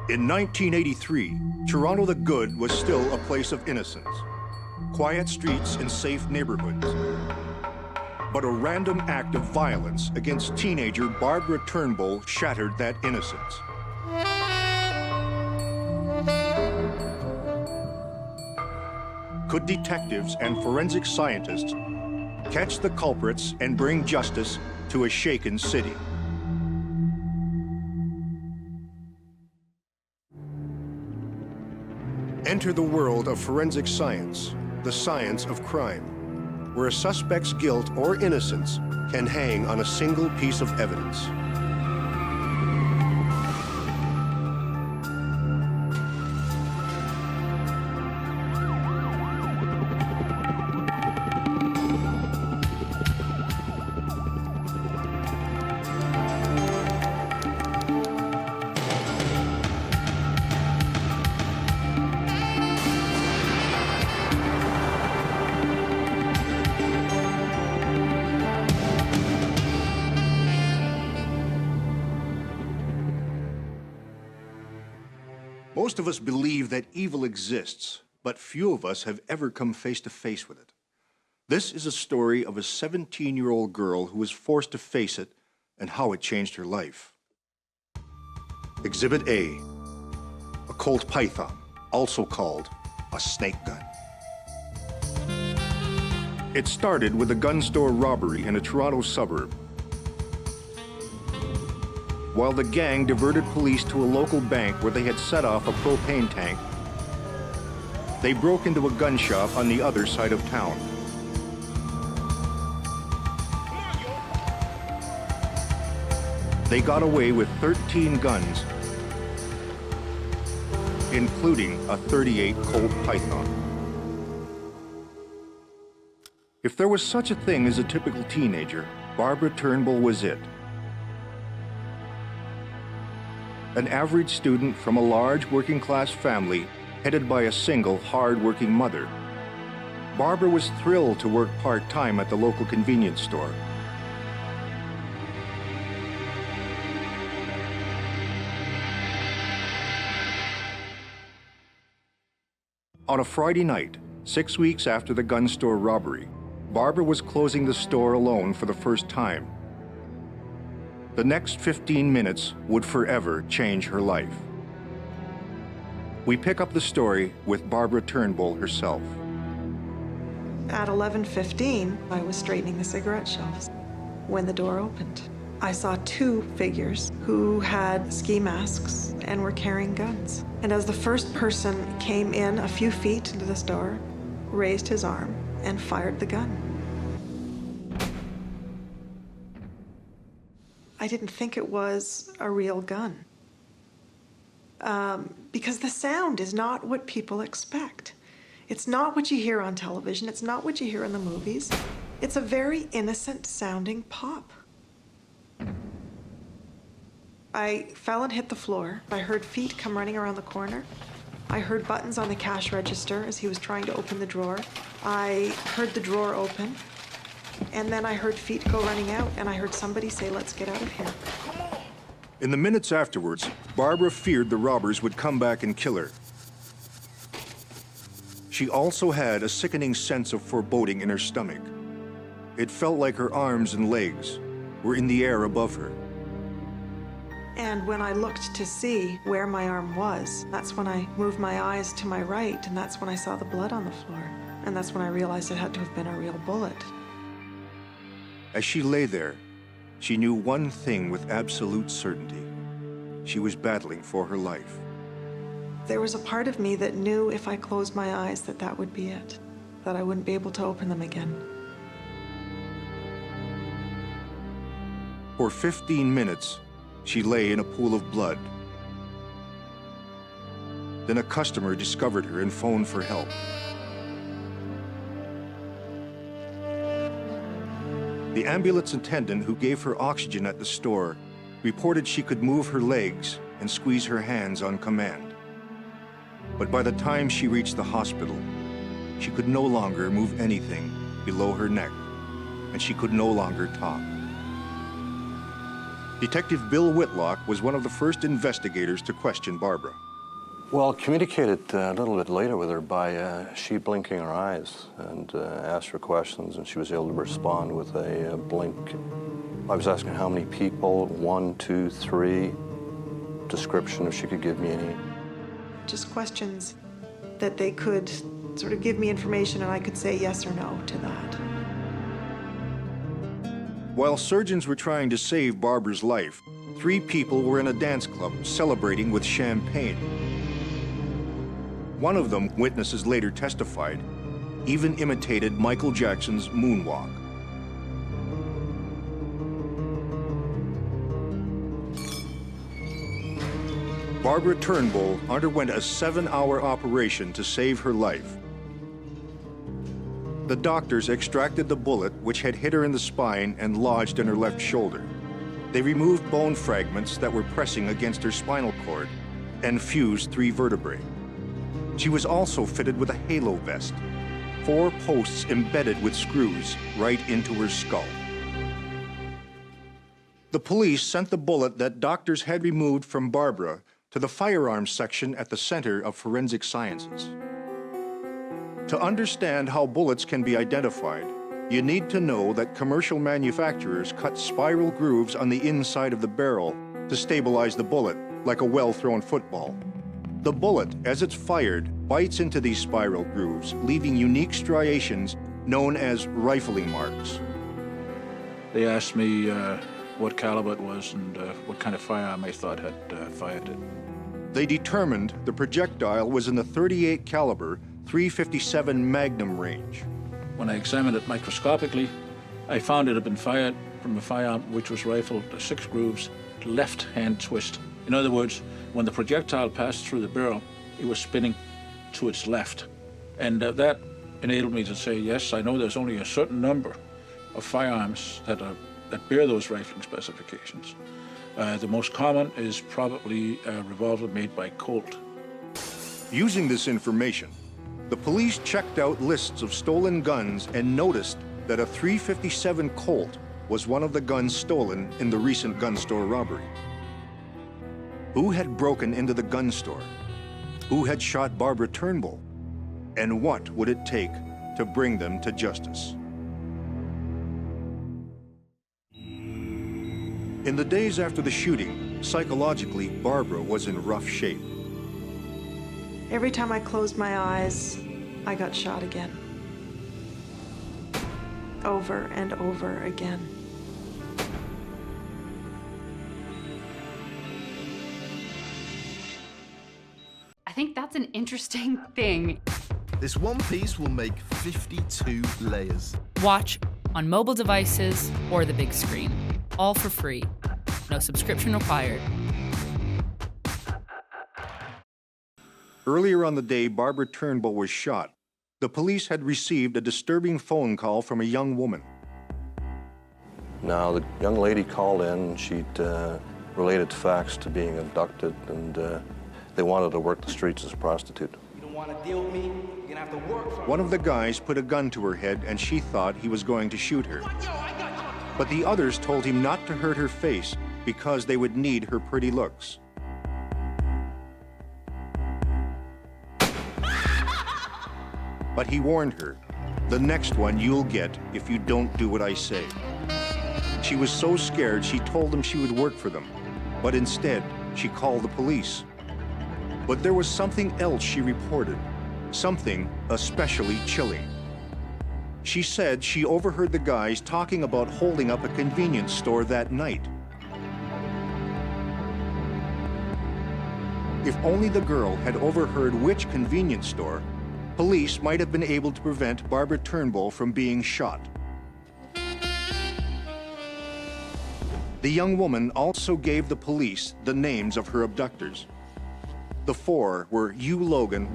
In 1983, Toronto the Good was still a place of innocence. Quiet streets and safe neighborhoods. But a random act of violence against teenager Barbara Turnbull shattered that innocence. Could detectives and forensic scientists catch the culprits and bring justice to a shaken city? Enter the world of forensic science, the science of crime, where a suspect's guilt or innocence can hang on a single piece of evidence. Most of us believe that evil exists, but few of us have ever come face to face with it. This is a story of a 17-year-old girl who was forced to face it and how it changed her life. Exhibit A, a Colt Python, also called a snake gun. It started with a gun store robbery in a Toronto suburb. While the gang diverted police to a local bank where they had set off a propane tank, they broke into a gun shop on the other side of town. They got away with 13 guns, including a .38 Colt Python. If there was such a thing as a typical teenager, Barbara Turnbull was it. An average student from a large working-class family headed by a single, hard-working mother. Barbara was thrilled to work part-time at the local convenience store. On a Friday night, 6 weeks after the gun store robbery, Barbara was closing the store alone for the first time. The next 15 minutes would forever change her life. We pick up the story with Barbara Turnbull herself. At 11:15, I was straightening the cigarette shelves when the door opened. I saw two figures who had ski masks and were carrying guns. And as the first person came in a few feet into the store, raised his arm and fired the gun. I didn't think it was a real gun. Because the sound is not what people expect. It's not what you hear on television. It's not what you hear in the movies. It's a very innocent sounding pop. I fell and hit the floor. I heard feet come running around the corner. I heard buttons on the cash register as he was trying to open the drawer. I heard the drawer open. And then I heard feet go running out, and I heard somebody say, "Let's get out of here." In the minutes afterwards, Barbara feared the robbers would come back and kill her. She also had a sickening sense of foreboding in her stomach. It felt like her arms and legs were in the air above her. And when I looked to see where my arm was, that's when I moved my eyes to my right, and that's when I saw the blood on the floor. And that's when I realized it had to have been a real bullet. As she lay there, she knew one thing with absolute certainty. She was battling for her life. There was a part of me that knew if I closed my eyes that that would be it, that I wouldn't be able to open them again. For 15 minutes, she lay in a pool of blood. Then a customer discovered her and phoned for help. The ambulance attendant who gave her oxygen at the store reported she could move her legs and squeeze her hands on command. But by the time she reached the hospital, she could no longer move anything below her neck, and she could no longer talk. Detective Bill Whitlock was one of the first investigators to question Barbara. Well, communicated a little bit later with her by she blinking her eyes and asked her questions, and she was able to respond with a blink. I was asking how many people, 1, 2, 3, description if she could give me any. Just questions that they could sort of give me information and I could say yes or no to that. While surgeons were trying to save Barbara's life, 3 people were in a dance club celebrating with champagne. One of them, witnesses later testified, even imitated Michael Jackson's moonwalk. Barbara Turnbull underwent a 7-hour operation to save her life. The doctors extracted the bullet which had hit her in the spine and lodged in her left shoulder. They removed bone fragments that were pressing against her spinal cord and fused 3 vertebrae. She was also fitted with a halo vest, 4 posts embedded with screws right into her skull. The police sent the bullet that doctors had removed from Barbara to the firearms section at the Center of Forensic Sciences. To understand how bullets can be identified, you need to know that commercial manufacturers cut spiral grooves on the inside of the barrel to stabilize the bullet, like a well-thrown football. The bullet, as it's fired, bites into these spiral grooves, leaving unique striations known as rifling marks. They asked me what caliber it was and what kind of firearm I thought had fired it. They determined the projectile was in the .38 caliber, .357 Magnum range. When I examined it microscopically, I found it had been fired from a firearm which was rifled 6 grooves, left-hand twist. In other words, when the projectile passed through the barrel, it was spinning to its left. And that enabled me to say, yes, I know there's only a certain number of firearms that bear those rifling specifications. The most common is probably a revolver made by Colt. Using this information, the police checked out lists of stolen guns and noticed that a .357 Colt was one of the guns stolen in the recent gun store robbery. Who had broken into the gun store? Who had shot Barbara Turnbull? And what would it take to bring them to justice? In the days after the shooting, psychologically, Barbara was in rough shape. Every time I closed my eyes, I got shot again. Over and over again. I think that's an interesting thing. This one piece will make 52 layers. Watch on mobile devices or the big screen. All for free. No subscription required. Earlier on the day Barbara Turnbull was shot, the police had received a disturbing phone call from a young woman. Now, the young lady called in, she'd related facts to being abducted, and they wanted to work the streets as a prostitute. You don't want to deal with me, you're gonna have to work for me. One of the guys put a gun to her head and she thought he was going to shoot her. But the others told him not to hurt her face because they would need her pretty looks. But he warned her, the next one you'll get if you don't do what I say. She was so scared she told them she would work for them, but instead she called the police. But there was something else she reported, something especially chilling. She said she overheard the guys talking about holding up a convenience store that night. If only the girl had overheard which convenience store, police might have been able to prevent Barbara Turnbull from being shot. The young woman also gave the police the names of her abductors. The 4 were Hugh Logan,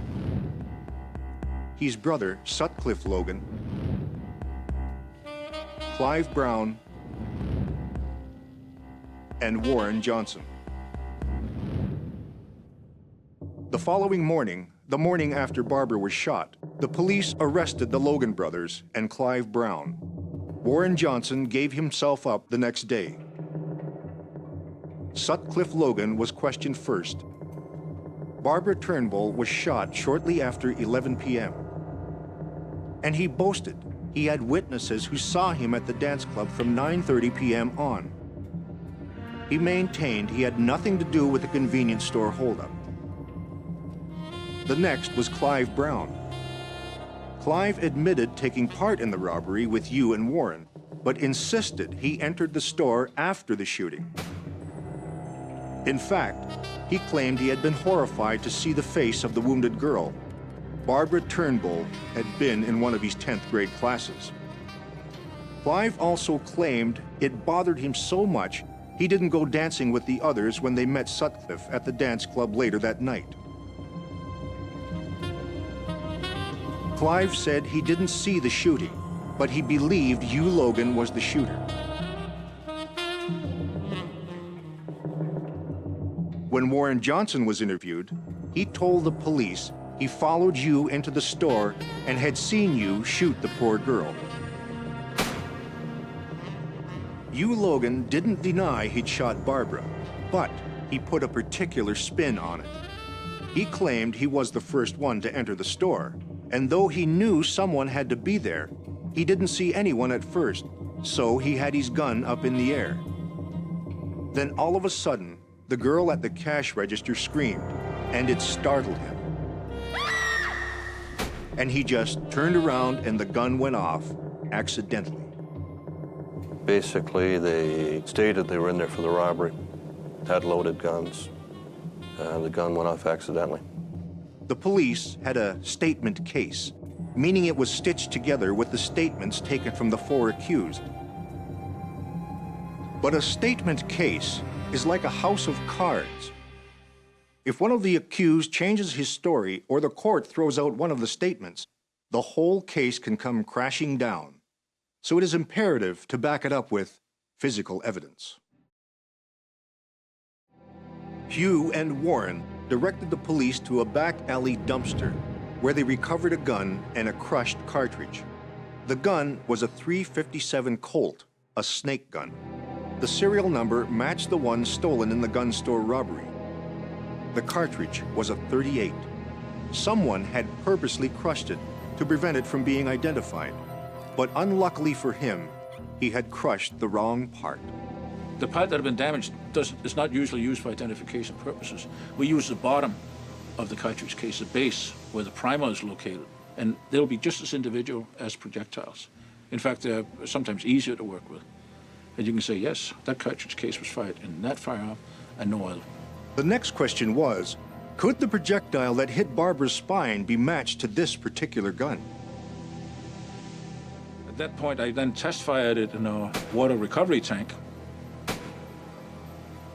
his brother Sutcliffe Logan, Clive Brown, and Warren Johnson. The following morning, the morning after Barbara was shot, the police arrested the Logan brothers and Clive Brown. Warren Johnson gave himself up the next day. Sutcliffe Logan was questioned first. Barbara Turnbull was shot shortly after 11 p.m. And he boasted he had witnesses who saw him at the dance club from 9:30 p.m. on. He maintained he had nothing to do with the convenience store holdup. The next was Clive Brown. Clive admitted taking part in the robbery with you and Warren, but insisted he entered the store after the shooting. In fact, he claimed he had been horrified to see the face of the wounded girl. Barbara Turnbull had been in one of his 10th grade classes. Clive also claimed it bothered him so much he didn't go dancing with the others when they met Sutcliffe at the dance club later that night. Clive said he didn't see the shooting, but he believed Hugh Logan was the shooter. When Warren Johnson was interviewed, he told the police he followed you into the store and had seen you shoot the poor girl. Hugh Logan didn't deny he'd shot Barbara, but he put a particular spin on it. He claimed he was the first one to enter the store, and though he knew someone had to be there, he didn't see anyone at first, so he had his gun up in the air. Then all of a sudden, the girl at the cash register screamed, and it startled him. And he just turned around and the gun went off, accidentally. Basically, they stated they were in there for the robbery, had loaded guns. The gun went off accidentally. The police had a statement case, meaning it was stitched together with the statements taken from the 4 accused. But a statement case is like a house of cards. If one of the accused changes his story or the court throws out one of the statements, the whole case can come crashing down. So it is imperative to back it up with physical evidence. Hugh and Warren directed the police to a back alley dumpster where they recovered a gun and a crushed cartridge. The gun was a .357 Colt, a snake gun. The serial number matched the one stolen in the gun store robbery. The cartridge was a .38. Someone had purposely crushed it to prevent it from being identified. But unluckily for him, he had crushed the wrong part. The part that had been damaged is not usually used for identification purposes. We use the bottom of the cartridge case, the base, where the primer is located, and they'll be just as individual as projectiles. In fact, they're sometimes easier to work with. And you can say, yes, that cartridge case was fired in that firearm and no other. The next question was, could the projectile that hit Barbara's spine be matched to this particular gun? At that point, I then test fired it in a water recovery tank,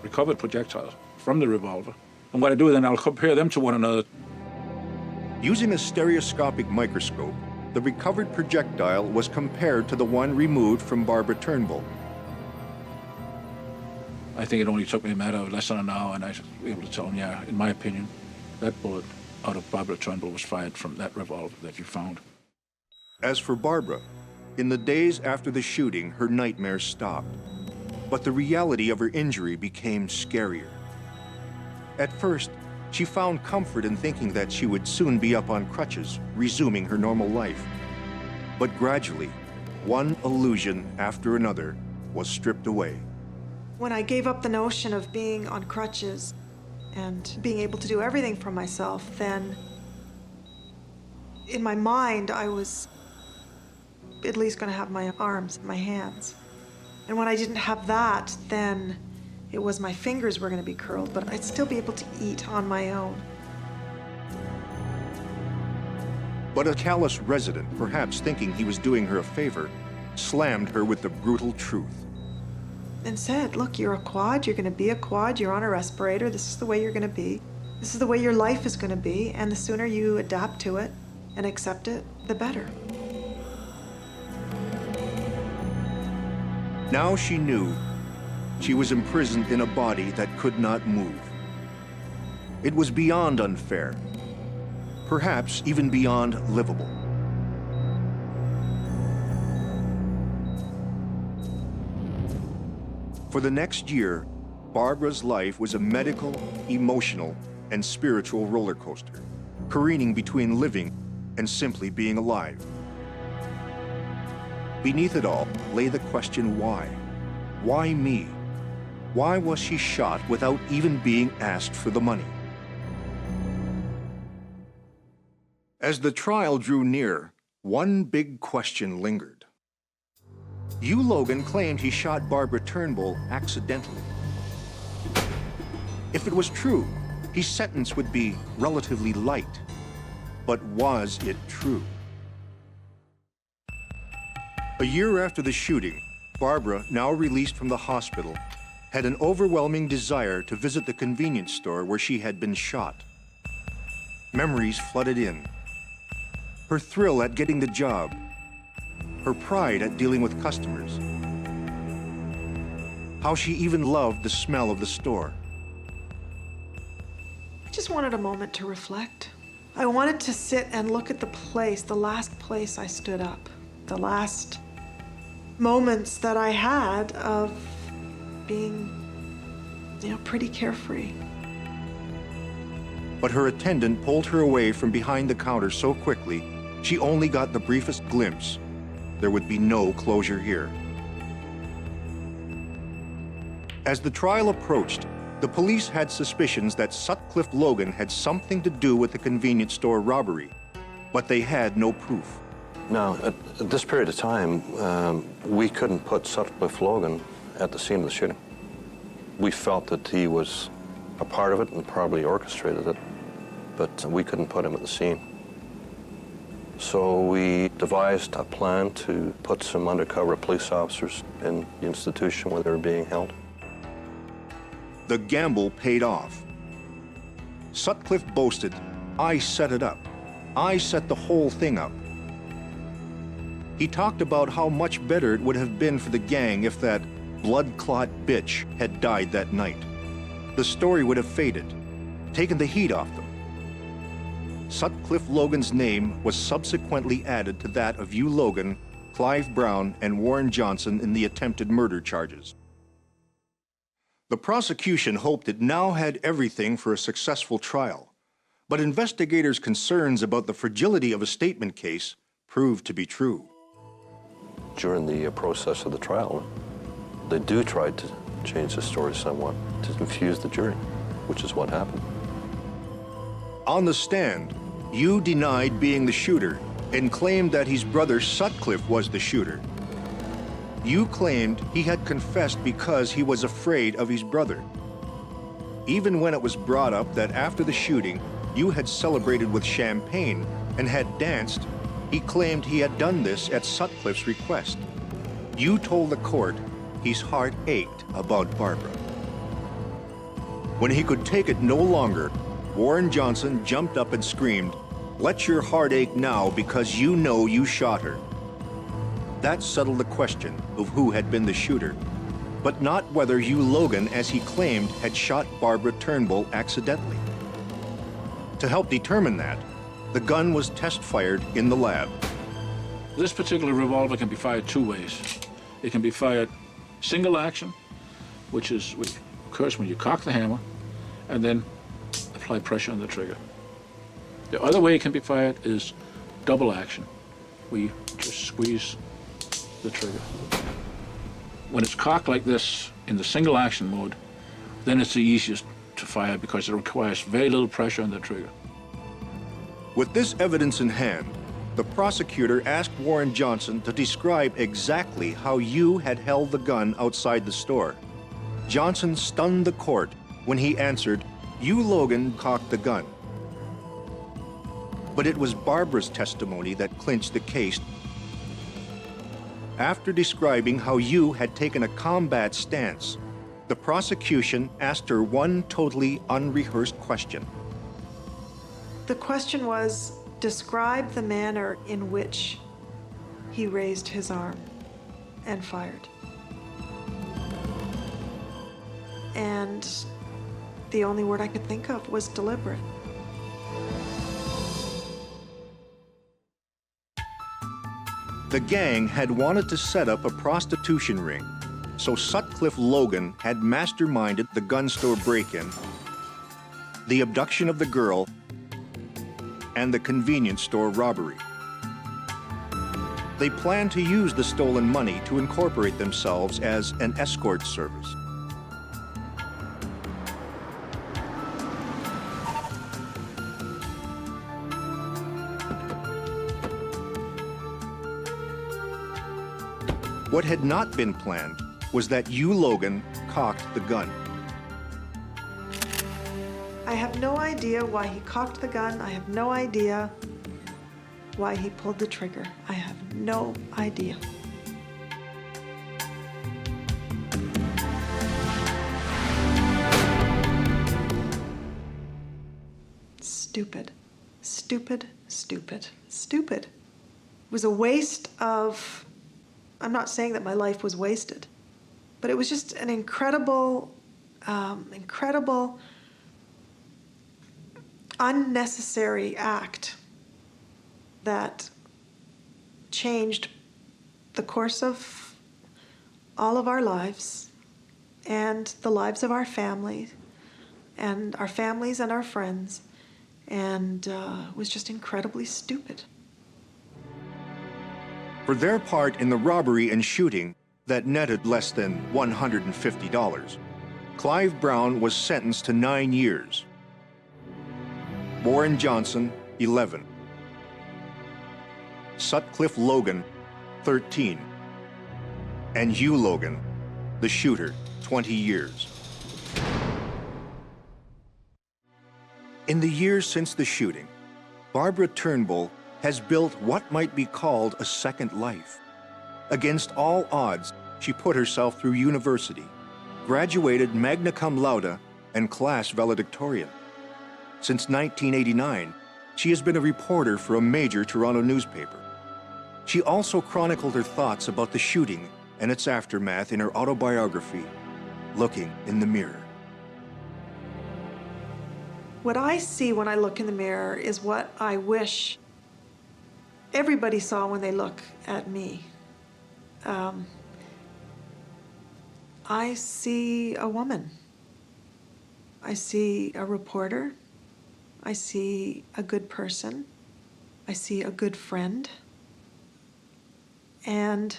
recovered projectiles from the revolver. And what I do then, I'll compare them to one another. Using a stereoscopic microscope, the recovered projectile was compared to the one removed from Barbara Turnbull. I think it only took me a matter of less than an hour, and I was able to tell them, yeah, in my opinion, that bullet out of Barbara Turnbull was fired from that revolver that you found. As for Barbara, in the days after the shooting, her nightmares stopped. But the reality of her injury became scarier. At first, she found comfort in thinking that she would soon be up on crutches, resuming her normal life. But gradually, one illusion after another was stripped away. When I gave up the notion of being on crutches and being able to do everything for myself, then in my mind, I was at least going to have my arms, my hands. And when I didn't have that, then it was my fingers were going to be curled, but I'd still be able to eat on my own. But a callous resident, perhaps thinking he was doing her a favor, slammed her with the brutal truth. And said, look, you're a quad, you're going to be a quad, you're on a respirator, this is the way you're going to be. This is the way your life is going to be, and the sooner you adapt to it and accept it, the better. Now she knew she was imprisoned in a body that could not move. It was beyond unfair, perhaps even beyond livable. For the next year, Barbara's life was a medical, emotional, and spiritual roller coaster, careening between living and simply being alive. Beneath it all lay the question why? Why me? Why was she shot without even being asked for the money? As the trial drew near, one big question lingered. Hugh Logan claimed he shot Barbara Turnbull accidentally. If it was true, his sentence would be relatively light. But was it true? A year after the shooting, Barbara, now released from the hospital, had an overwhelming desire to visit the convenience store where she had been shot. Memories flooded in. Her thrill at getting the job, her pride at dealing with customers, how she even loved the smell of the store. I just wanted a moment to reflect. I wanted to sit and look at the place, the last place I stood up, the last moments that I had of being, pretty carefree. But her attendant pulled her away from behind the counter so quickly, she only got the briefest glimpse. There would be no closure here. As the trial approached, the police had suspicions that Sutcliffe Logan had something to do with the convenience store robbery, but they had no proof. Now, at this period of time, we couldn't put Sutcliffe Logan at the scene of the shooting. We felt that he was a part of it and probably orchestrated it, but we couldn't put him at the scene. So we devised a plan to put some undercover police officers in the institution where they were being held. The gamble paid off. Sutcliffe boasted, "I set it up. I set the whole thing up." He talked about how much better it would have been for the gang if that blood-clot bitch had died that night. The story would have faded, taken the heat off them. Sutcliffe Logan's name was subsequently added to that of Hugh Logan, Clive Brown, and Warren Johnson in the attempted murder charges. The prosecution hoped it now had everything for a successful trial, but investigators' concerns about the fragility of a statement case proved to be true. During the process of the trial, they tried to change the story somewhat to confuse the jury, which is what happened. On the stand, Hugh denied being the shooter and claimed that his brother Sutcliffe was the shooter. Hugh claimed he had confessed because he was afraid of his brother. Even when it was brought up that after the shooting, Hugh had celebrated with champagne and had danced, he claimed he had done this at Sutcliffe's request. Hugh told the court his heart ached about Barbara. When he could take it no longer, Warren Johnson jumped up and screamed, "Let your heart ache now because you know you shot her." That settled the question of who had been the shooter, but not whether Hugh Logan, as he claimed, had shot Barbara Turnbull accidentally. To help determine that, the gun was test-fired in the lab. This particular revolver can be fired two ways. It can be fired single action, which occurs when you cock the hammer and then apply pressure on the trigger. The other way it can be fired is double action. We just squeeze the trigger. When it's cocked like this in the single action mode, then it's the easiest to fire because it requires very little pressure on the trigger. With this evidence in hand, the prosecutor asked Warren Johnson to describe exactly how Hugh had held the gun outside the store. Johnson stunned the court when he answered, "Hugh Logan cocked the gun." But it was Barbara's testimony that clinched the case. After describing how Hugh had taken a combat stance, the prosecution asked her one totally unrehearsed question. The question was, describe the manner in which he raised his arm and fired. And the only word I could think of was deliberate. The gang had wanted to set up a prostitution ring, So Sutcliffe Logan had masterminded the gun store break-in, the abduction of the girl, and the convenience store robbery. They planned to use the stolen money to incorporate themselves as an escort service. What had not been planned was that you, Logan, cocked the gun. I have no idea why he cocked the gun. I have no idea why he pulled the trigger. I have no idea. Stupid, stupid, stupid, stupid. It was a waste of, I'm not saying that my life was wasted, but it was just an incredible, incredible, unnecessary act that changed the course of all of our lives and the lives of our family and our families and our friends, and was just incredibly stupid. For their part in the robbery and shooting that netted less than $150, Clive Brown was sentenced to 9 years. Warren Johnson, 11. Sutcliffe Logan, 13. And Hugh Logan, the shooter, 20 years. In the years since the shooting, Barbara Turnbull has built what might be called a second life. Against all odds, she put herself through university, graduated magna cum laude and class valedictorian. Since 1989, she has been a reporter for a major Toronto newspaper. She also chronicled her thoughts about the shooting and its aftermath in her autobiography, Looking in the Mirror. What I see when I look in the mirror is what I wish everybody saw when they look at me. I see a woman. I see a reporter. I see a good person. I see a good friend. And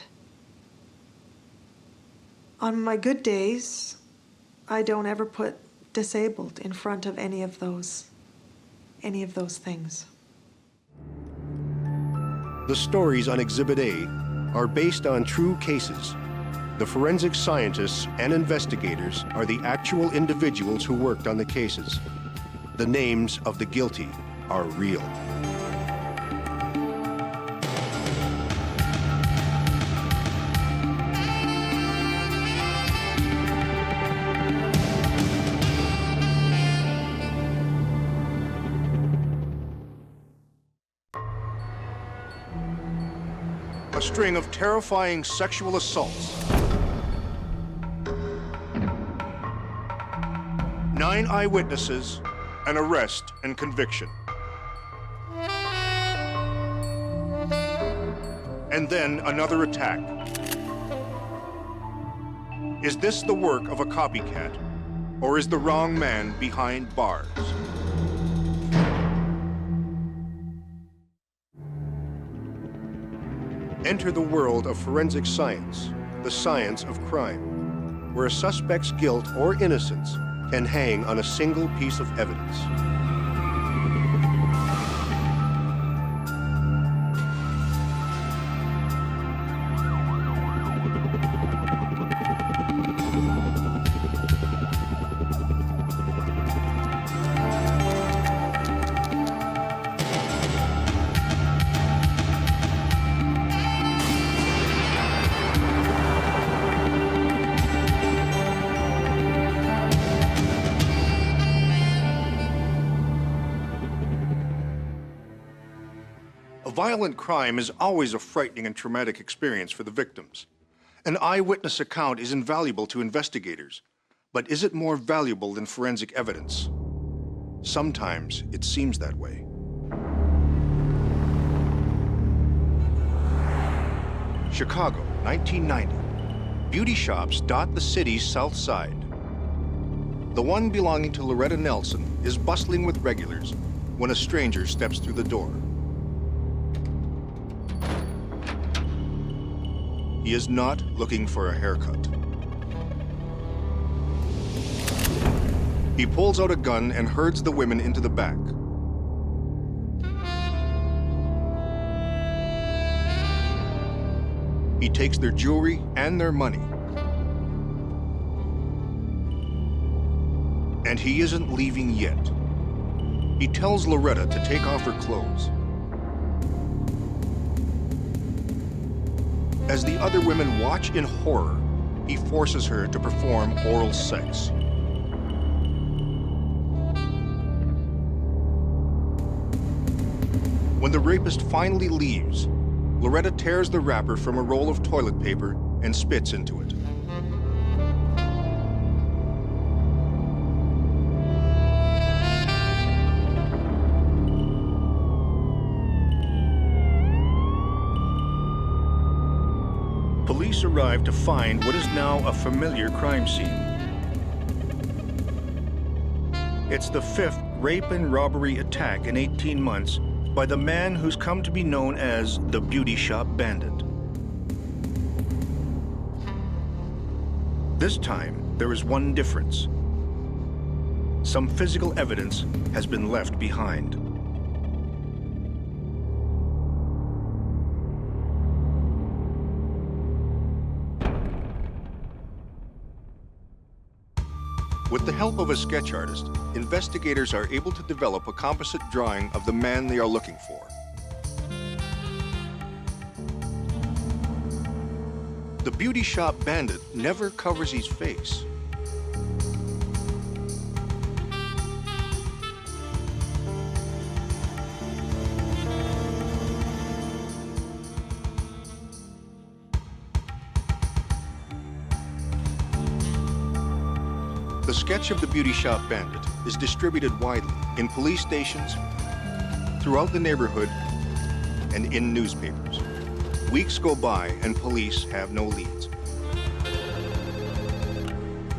on my good days, I don't ever put disabled in front of any of those things. The stories on Exhibit A are based on true cases. The forensic scientists and investigators are the actual individuals who worked on the cases. The names of the guilty are real. A string of terrifying sexual assaults. 9 eyewitnesses, an arrest and conviction. And then another attack. Is this the work of a copycat, or is the wrong man behind bars? Enter the world of forensic science, the science of crime, where a suspect's guilt or innocence can hang on a single piece of evidence. Violent crime is always a frightening and traumatic experience for the victims. An eyewitness account is invaluable to investigators, but is it more valuable than forensic evidence? Sometimes it seems that way. Chicago, 1990. Beauty shops dot the city's south side. The one belonging to Loretta Nelson is bustling with regulars when a stranger steps through the door. He is not looking for a haircut. He pulls out a gun and herds the women into the back. He takes their jewelry and their money. And he isn't leaving yet. He tells Loretta to take off her clothes. As the other women watch in horror, he forces her to perform oral sex. When the rapist finally leaves, Loretta tears the wrapper from a roll of toilet paper and spits into it. Police arrive to find what is now a familiar crime scene. It's the 5th rape and robbery attack in 18 months by the man who's come to be known as the Beauty Shop Bandit. This time, there is one difference. Some physical evidence has been left behind. With the help of a sketch artist, investigators are able to develop a composite drawing of the man they are looking for. The Beauty Shop Bandit never covers his face. The sketch of the Beauty Shop Bandit is distributed widely in police stations, throughout the neighborhood, and in newspapers. Weeks go by and police have no leads.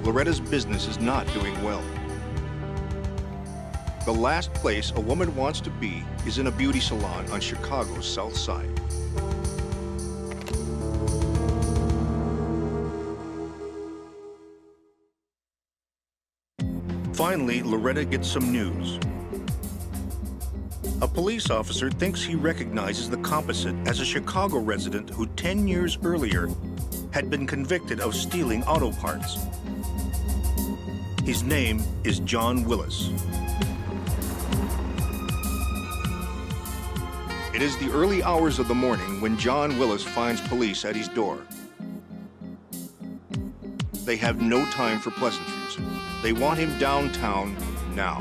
Loretta's business is not doing well. The last place a woman wants to be is in a beauty salon on Chicago's South Side. Finally, Loretta gets some news. A police officer thinks he recognizes the composite as a Chicago resident who 10 years earlier had been convicted of stealing auto parts. His name is John Willis. It is the early hours of the morning when John Willis finds police at his door. They have no time for pleasantries. They want him downtown now.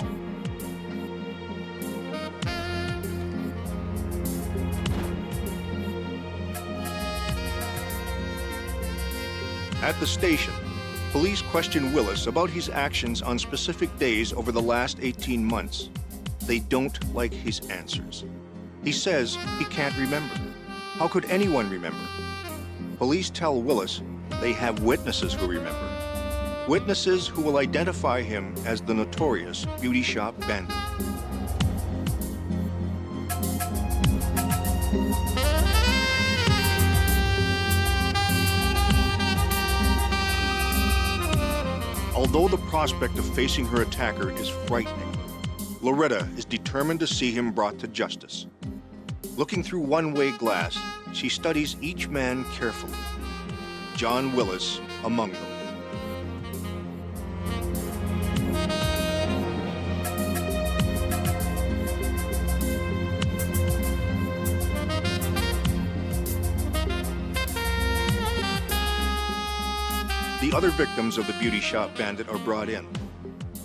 At the station, police question Willis about his actions on specific days over the last 18 months. They don't like his answers. He says he can't remember. How could anyone remember? Police tell Willis they have witnesses who remember. Witnesses who will identify him as the notorious Beauty Shop Bandit. Although the prospect of facing her attacker is frightening, Loretta is determined to see him brought to justice. Looking through one-way glass, she studies each man carefully, John Willis among them. The other victims of the Beauty Shop Bandit are brought in.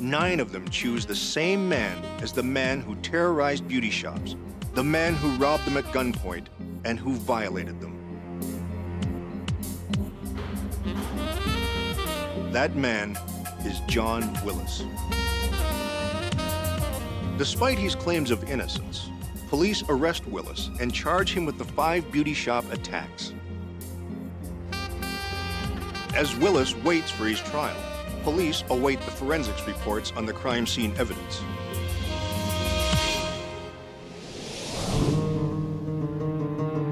9 of them choose the same man as the man who terrorized beauty shops, the man who robbed them at gunpoint, and who violated them. That man is John Willis. Despite his claims of innocence, police arrest Willis and charge him with the 5 beauty shop attacks. As Willis waits for his trial, police await the forensics reports on the crime scene evidence.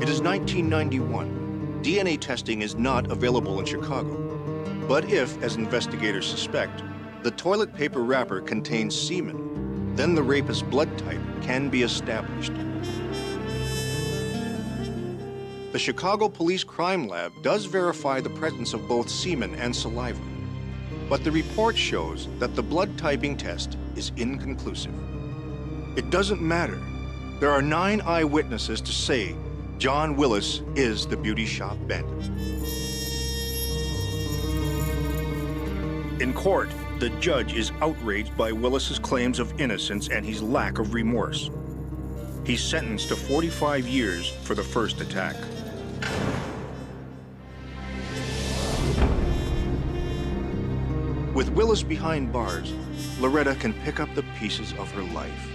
It is 1991. DNA testing is not available in Chicago. But if, as investigators suspect, the toilet paper wrapper contains semen, then the rapist's blood type can be established. The Chicago Police Crime Lab does verify the presence of both semen and saliva, but the report shows that the blood typing test is inconclusive. It doesn't matter. There are 9 eyewitnesses to say John Willis is the beauty shop bandit. In court, the judge is outraged by Willis's claims of innocence and his lack of remorse. He's sentenced to 45 years for the first attack. With Willis behind bars, Loretta can pick up the pieces of her life.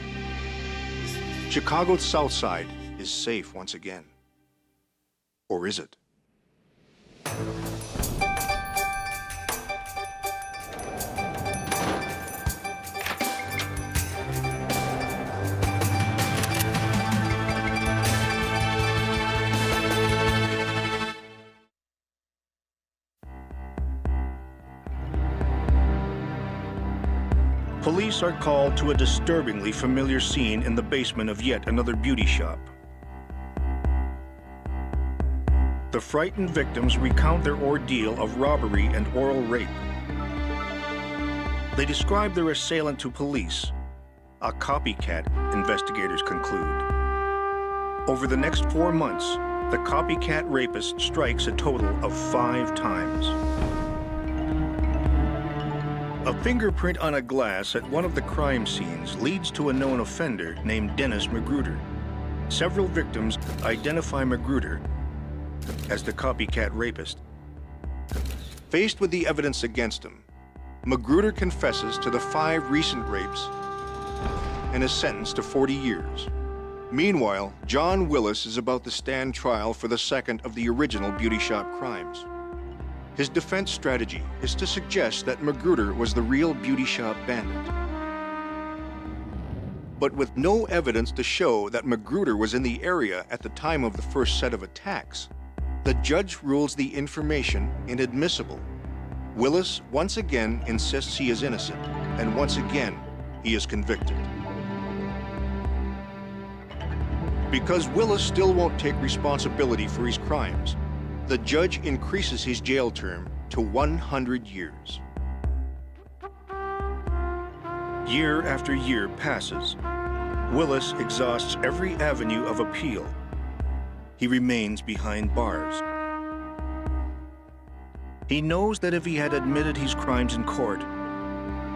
Chicago's South Side is safe once again. Or is it? Police are called to a disturbingly familiar scene in the basement of yet another beauty shop. The frightened victims recount their ordeal of robbery and oral rape. They describe their assailant to police, a copycat, investigators conclude. Over the next 4 months, the copycat rapist strikes a total of 5 times. A fingerprint on a glass at one of the crime scenes leads to a known offender named Dennis Magruder. Several victims identify Magruder as the copycat rapist. Faced with the evidence against him, Magruder confesses to the 5 recent rapes and is sentenced to 40 years. Meanwhile, John Willis is about to stand trial for the second of the original beauty shop crimes. His defense strategy is to suggest that Magruder was the real beauty shop bandit. But with no evidence to show that Magruder was in the area at the time of the first set of attacks, the judge rules the information inadmissible. Willis once again insists he is innocent, and once again, he is convicted. Because Willis still won't take responsibility for his crimes, the judge increases his jail term to 100 years. Year after year passes. Willis exhausts every avenue of appeal. He remains behind bars. He knows that if he had admitted his crimes in court,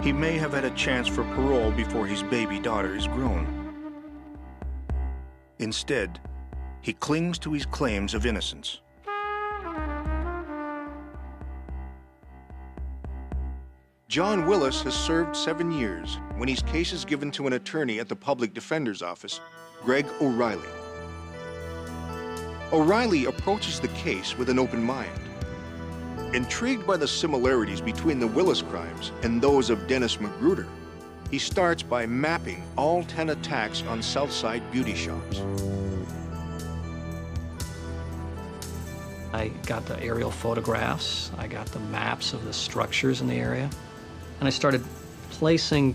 he may have had a chance for parole before his baby daughter is grown. Instead, he clings to his claims of innocence. John Willis has served 7 years when his case is given to an attorney at the Public Defender's Office, Greg O'Reilly. O'Reilly approaches the case with an open mind. Intrigued by the similarities between the Willis crimes and those of Dennis Magruder, he starts by mapping all 10 attacks on Southside beauty shops. I got the aerial photographs, I got the maps of the structures in the area, and I started placing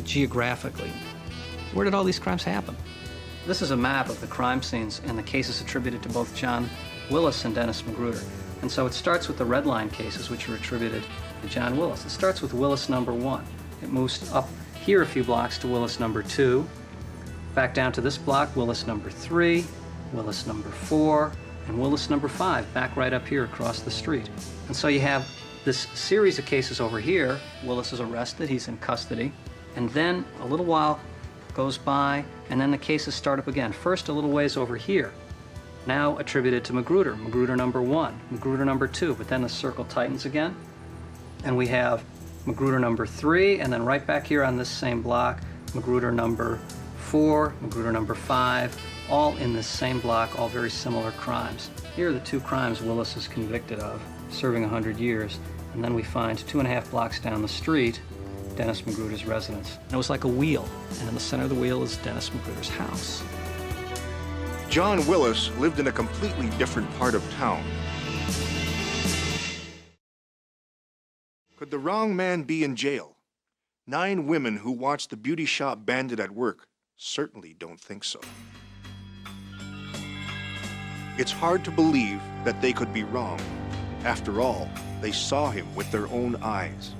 geographically, where did all these crimes happen? This is a map of the crime scenes and the cases attributed to both John Willis and Dennis Magruder. And so it starts with the red line cases, which are attributed to John Willis. It starts with Willis number 1. It moves up here a few blocks to Willis number 2, back down to this block, Willis number 3, Willis number 4, and Willis number 5, back right up here across the street. And so you have this series of cases over here. Willis is arrested, he's in custody, and then a little while goes by, and then the cases start up again. First a little ways over here, now attributed to Magruder, Magruder number 1, Magruder number 2, but then the circle tightens again, and we have Magruder number 3, and then right back here on this same block, Magruder number 4, Magruder number 5, all in this same block, all very similar crimes. Here are the 2 crimes Willis is convicted of. serving 100 years. And then we find 2.5 blocks down the street, Dennis Magruder's residence. And it was like a wheel, and in the center of the wheel is Dennis Magruder's house. John Willis lived in a completely different part of town. Could the wrong man be in jail? 9 women who watched the beauty shop bandit at work certainly don't think so. It's hard to believe that they could be wrong. After all, they saw him with their own eyes.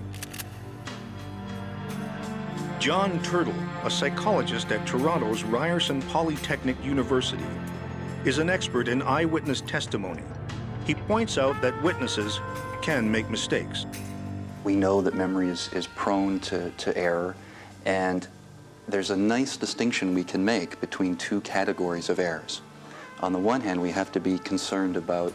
John Turnbull, a psychologist at Toronto's Ryerson Polytechnic University, is an expert in eyewitness testimony. He points out that witnesses can make mistakes. We know that memory is prone to error, and there's a nice distinction we can make between 2 categories of errors. On the one hand, we have to be concerned about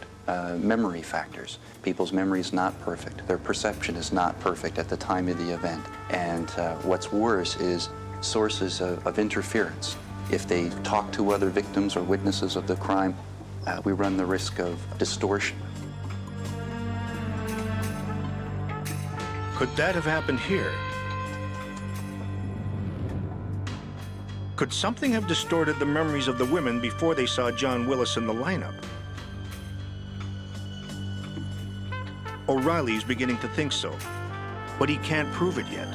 memory factors. People's memory is not perfect. Their perception is not perfect at the time of the event. And what's worse is sources of interference. If they talk to other victims or witnesses of the crime, we run the risk of distortion. Could that have happened here? Could something have distorted the memories of the women before they saw John Willis in the lineup? O'Reilly's beginning to think so, but he can't prove it yet.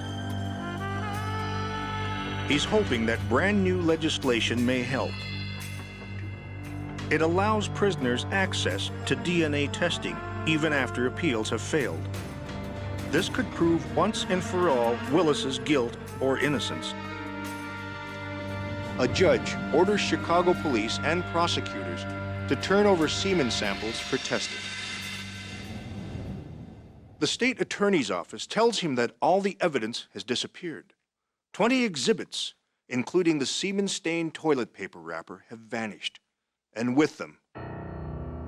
He's hoping that brand new legislation may help. It allows prisoners access to DNA testing even after appeals have failed. This could prove once and for all Willis's guilt or innocence. A judge orders Chicago police and prosecutors to turn over semen samples for testing. The state attorney's office tells him that all the evidence has disappeared. 20 exhibits, including the semen-stained toilet paper wrapper, have vanished, and with them,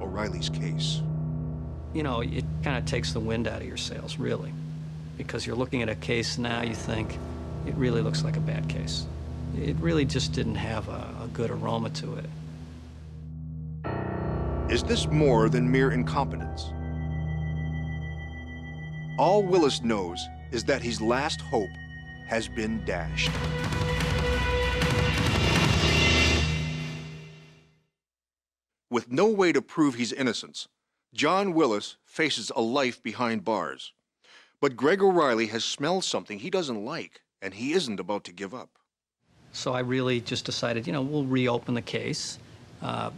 O'Reilly's case. You know, it kind of takes the wind out of your sails, really, because you're looking at a case now, you think, it really looks like a bad case. It really just didn't have a good aroma to it. Is this more than mere incompetence? All Willis knows is that his last hope has been dashed. With no way to prove his innocence, John Willis faces a life behind bars. But Greg O'Reilly has smelled something he doesn't like, and he isn't about to give up. So I really just decided, you know, we'll reopen the case and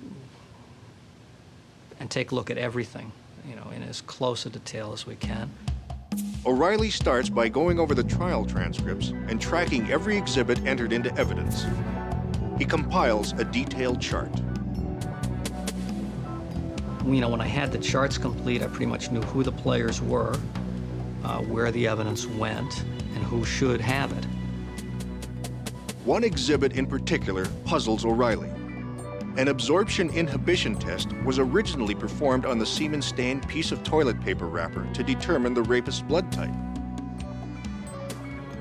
take a look at everything, you know, in as close a detail as we can. O'Reilly starts by going over the trial transcripts and tracking every exhibit entered into evidence. He compiles a detailed chart. You know, when I had the charts complete, I pretty much knew who the players were, where the evidence went, and who should have it. One exhibit in particular puzzles O'Reilly. An absorption inhibition test was originally performed on the semen-stained piece of toilet paper wrapper to determine the rapist's blood type.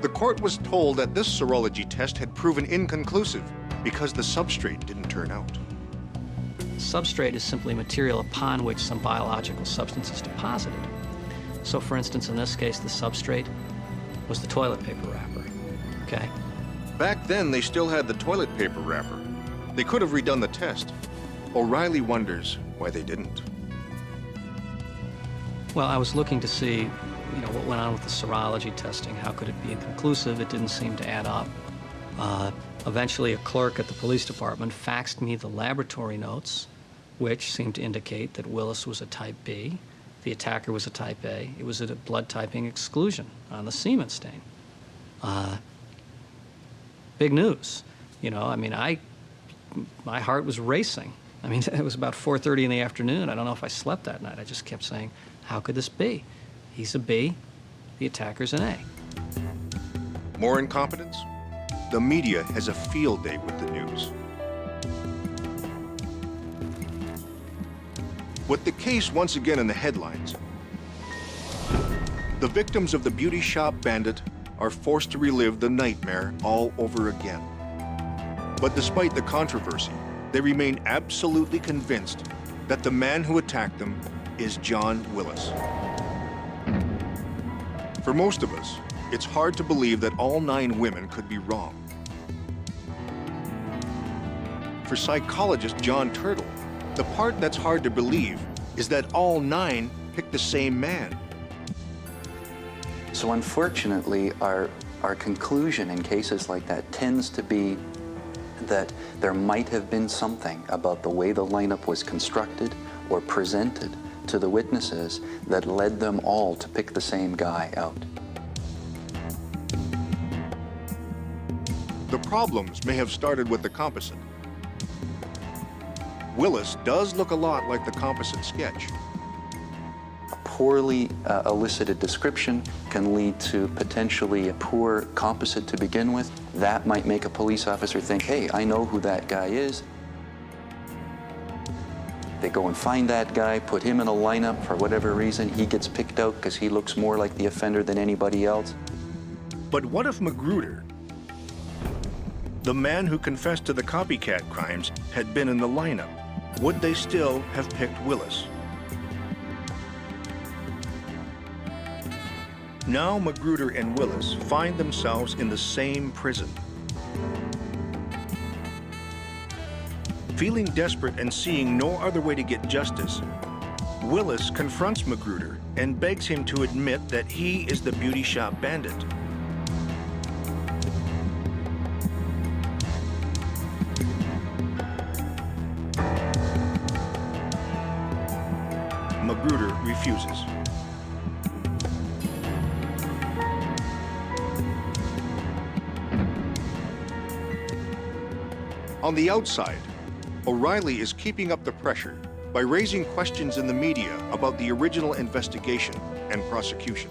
The court was told that this serology test had proven inconclusive because the substrate didn't turn out. Substrate is simply material upon which some biological substance is deposited. So, for instance, in this case, the substrate was the toilet paper wrapper, okay? Back then, they still had the toilet paper wrapper. They could have redone the test. O'Reilly wonders why they didn't. Well, I was looking to see, you know, what went on with the serology testing. How could it be inconclusive? It didn't seem to add up. Eventually, a clerk at the police department faxed me the laboratory notes, which seemed to indicate that Willis was a type B, the attacker was a type A. It was a blood typing exclusion on the semen stain. Big news. You know, I mean, my heart was racing. I mean, it was about 4:30 in the afternoon. I don't know if I slept that night. I just kept saying, how could this be? He's a B, the attacker's an A. More incompetence? The media has a field day with the news. With the case once again in the headlines, the victims of the beauty shop bandit are forced to relive the nightmare all over again. But despite the controversy, they remain absolutely convinced that the man who attacked them is John Willis. For most of us, it's hard to believe that all 9 women could be wrong. For psychologist John Turtle, the part that's hard to believe is that all 9 picked the same man. So unfortunately, our conclusion in cases like that tends to be that there might have been something about the way the lineup was constructed or presented to the witnesses that led them all to pick the same guy out. The problems may have started with the composite. Willis does look a lot like the composite sketch. A poorly elicited description can lead to potentially a poor composite to begin with. That might make a police officer think, hey, I know who that guy is. They go and find that guy, put him in a lineup for whatever reason. He gets picked out because he looks more like the offender than anybody else. But what if Magruder, the man who confessed to the copycat crimes, had been in the lineup? Would they still have picked Willis? Now Magruder and Willis find themselves in the same prison. Feeling desperate and seeing no other way to get justice, Willis confronts Magruder and begs him to admit that he is the beauty shop bandit. Magruder refuses. On the outside, O'Reilly is keeping up the pressure by raising questions in the media about the original investigation and prosecution.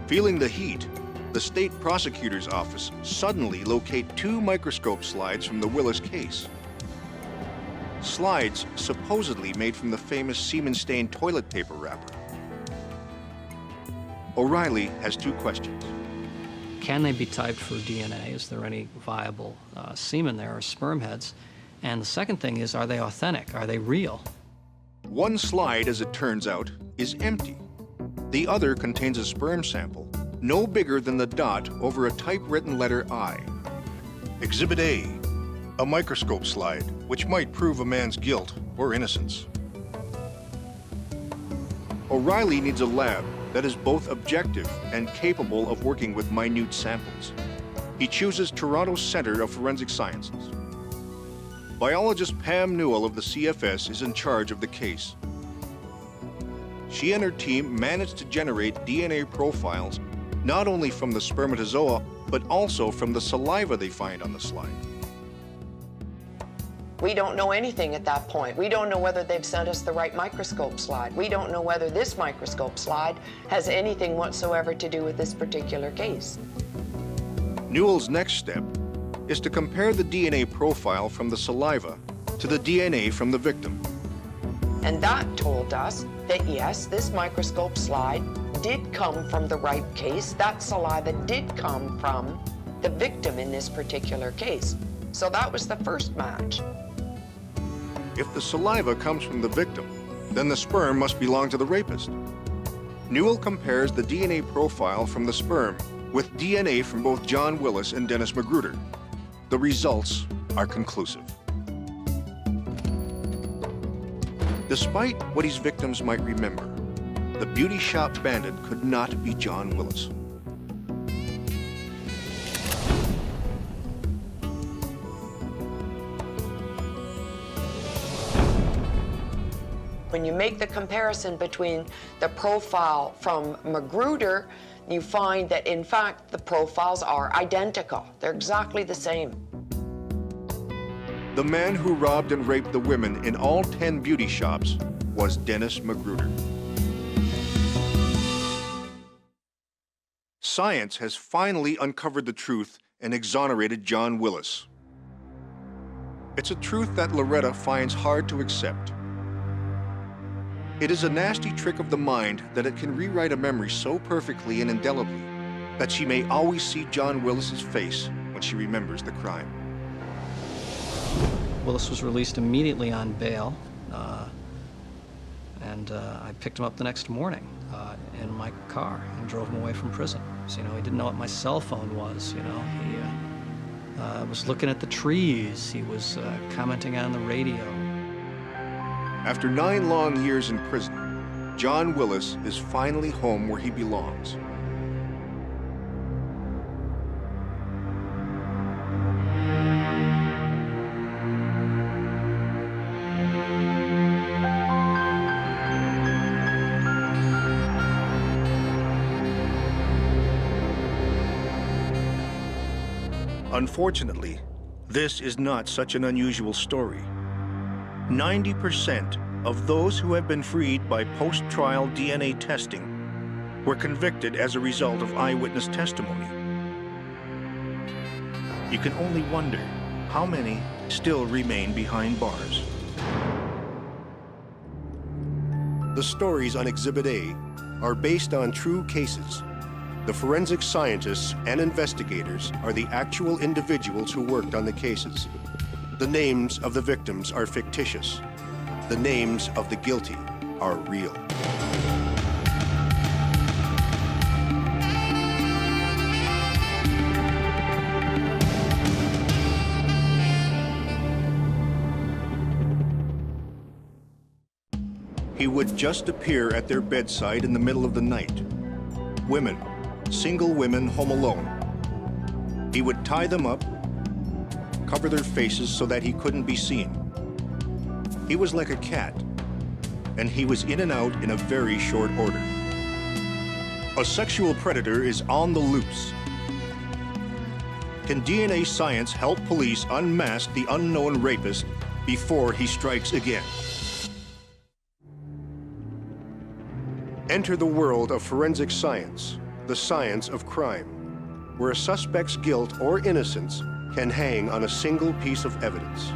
Feeling the heat, the state prosecutor's office suddenly locate 2 microscope slides from the Willis case. Slides supposedly made from the famous semen-stained toilet paper wrapper. O'Reilly has 2 questions. Can they be typed for DNA? Is there any viable semen there or sperm heads? And the second thing is, are they authentic? Are they real? One slide, as it turns out, is empty. The other contains a sperm sample, no bigger than the dot over a typewritten letter I. Exhibit A, a microscope slide, which might prove a man's guilt or innocence. O'Reilly needs a lab that is both objective and capable of working with minute samples. He chooses Toronto's Centre of Forensic Sciences. Biologist Pam Newell of the CFS is in charge of the case. She and her team managed to generate DNA profiles not only from the spermatozoa, but also from the saliva they find on the slide. We don't know anything at that point. We don't know whether they've sent us the right microscope slide. We don't know whether this microscope slide has anything whatsoever to do with this particular case. Newell's next step is to compare the DNA profile from the saliva to the DNA from the victim. And that told us that yes, this microscope slide did come from the right case. That saliva did come from the victim in this particular case. So that was the first match. If the saliva comes from the victim, then the sperm must belong to the rapist. Newell compares the DNA profile from the sperm with DNA from both John Willis and Dennis Magruder. The results are conclusive. Despite what his victims might remember, the beauty shop bandit could not be John Willis. When you make the comparison between the profile from Magruder, you find that in fact the profiles are identical. They're exactly the same. The man who robbed and raped the women in all 10 beauty shops was Dennis Magruder. Science has finally uncovered the truth and exonerated John Willis. It's a truth that Loretta finds hard to accept. It is a nasty trick of the mind that it can rewrite a memory so perfectly and indelibly that she may always see John Willis's face when she remembers the crime. Willis was released immediately on bail, And I picked him up the next morning in my car and drove him away from prison. So, he didn't know what my cell phone was, He was looking at the trees. He was commenting on the radio. After 9 long years in prison, John Willis is finally home where he belongs. Unfortunately, this is not such an unusual story. 90% of those who have been freed by post-trial DNA testing were convicted as a result of eyewitness testimony. You can only wonder how many still remain behind bars. The stories on Exhibit A are based on true cases. The forensic scientists and investigators are the actual individuals who worked on the cases. The names of the victims are fictitious. The names of the guilty are real. He would just appear at their bedside in the middle of the night. Women, single women home alone. He would tie them up, cover their faces so that he couldn't be seen. He was like a cat, and he was in and out in a very short order. A sexual predator is on the loose. Can DNA science help police unmask the unknown rapist before he strikes again? Enter the world of forensic science, the science of crime, where a suspect's guilt or innocence can hang on a single piece of evidence.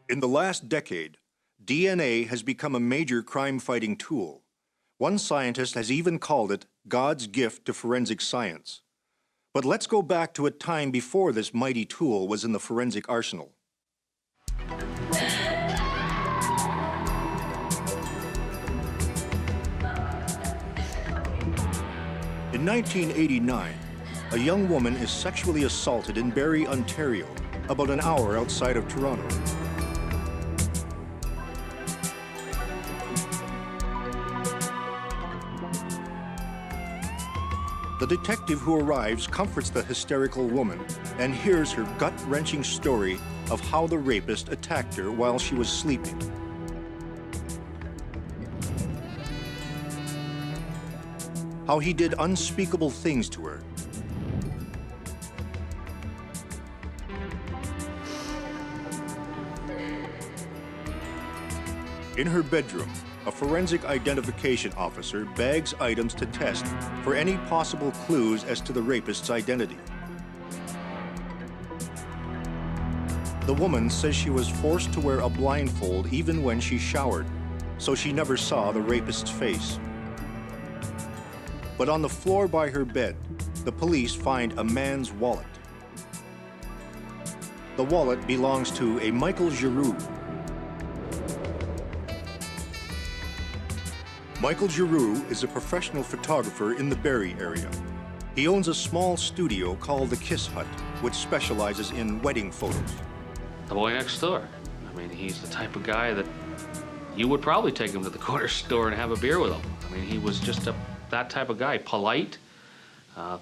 In the last decade, DNA has become a major crime-fighting tool. One scientist has even called it God's gift to forensic science. But let's go back to a time before this mighty tool was in the forensic arsenal. In 1989, a young woman is sexually assaulted in Barrie, Ontario, about an hour outside of Toronto. The detective who arrives comforts the hysterical woman and hears her gut-wrenching story of how the rapist attacked her while she was sleeping. How he did unspeakable things to her. In her bedroom, a forensic identification officer bags items to test for any possible clues as to the rapist's identity. The woman says she was forced to wear a blindfold even when she showered, so she never saw the rapist's face. But on the floor by her bed, the police find a man's wallet. The wallet belongs to a Michael Giroux. Michael Giroux is a professional photographer in the Barrie area. He owns a small studio called the Kiss Hut, which specializes in wedding photos. The boy next door. I mean, he's the type of guy that you would probably take him to the corner store and have a beer with him. I mean, he was just that type of guy, polite.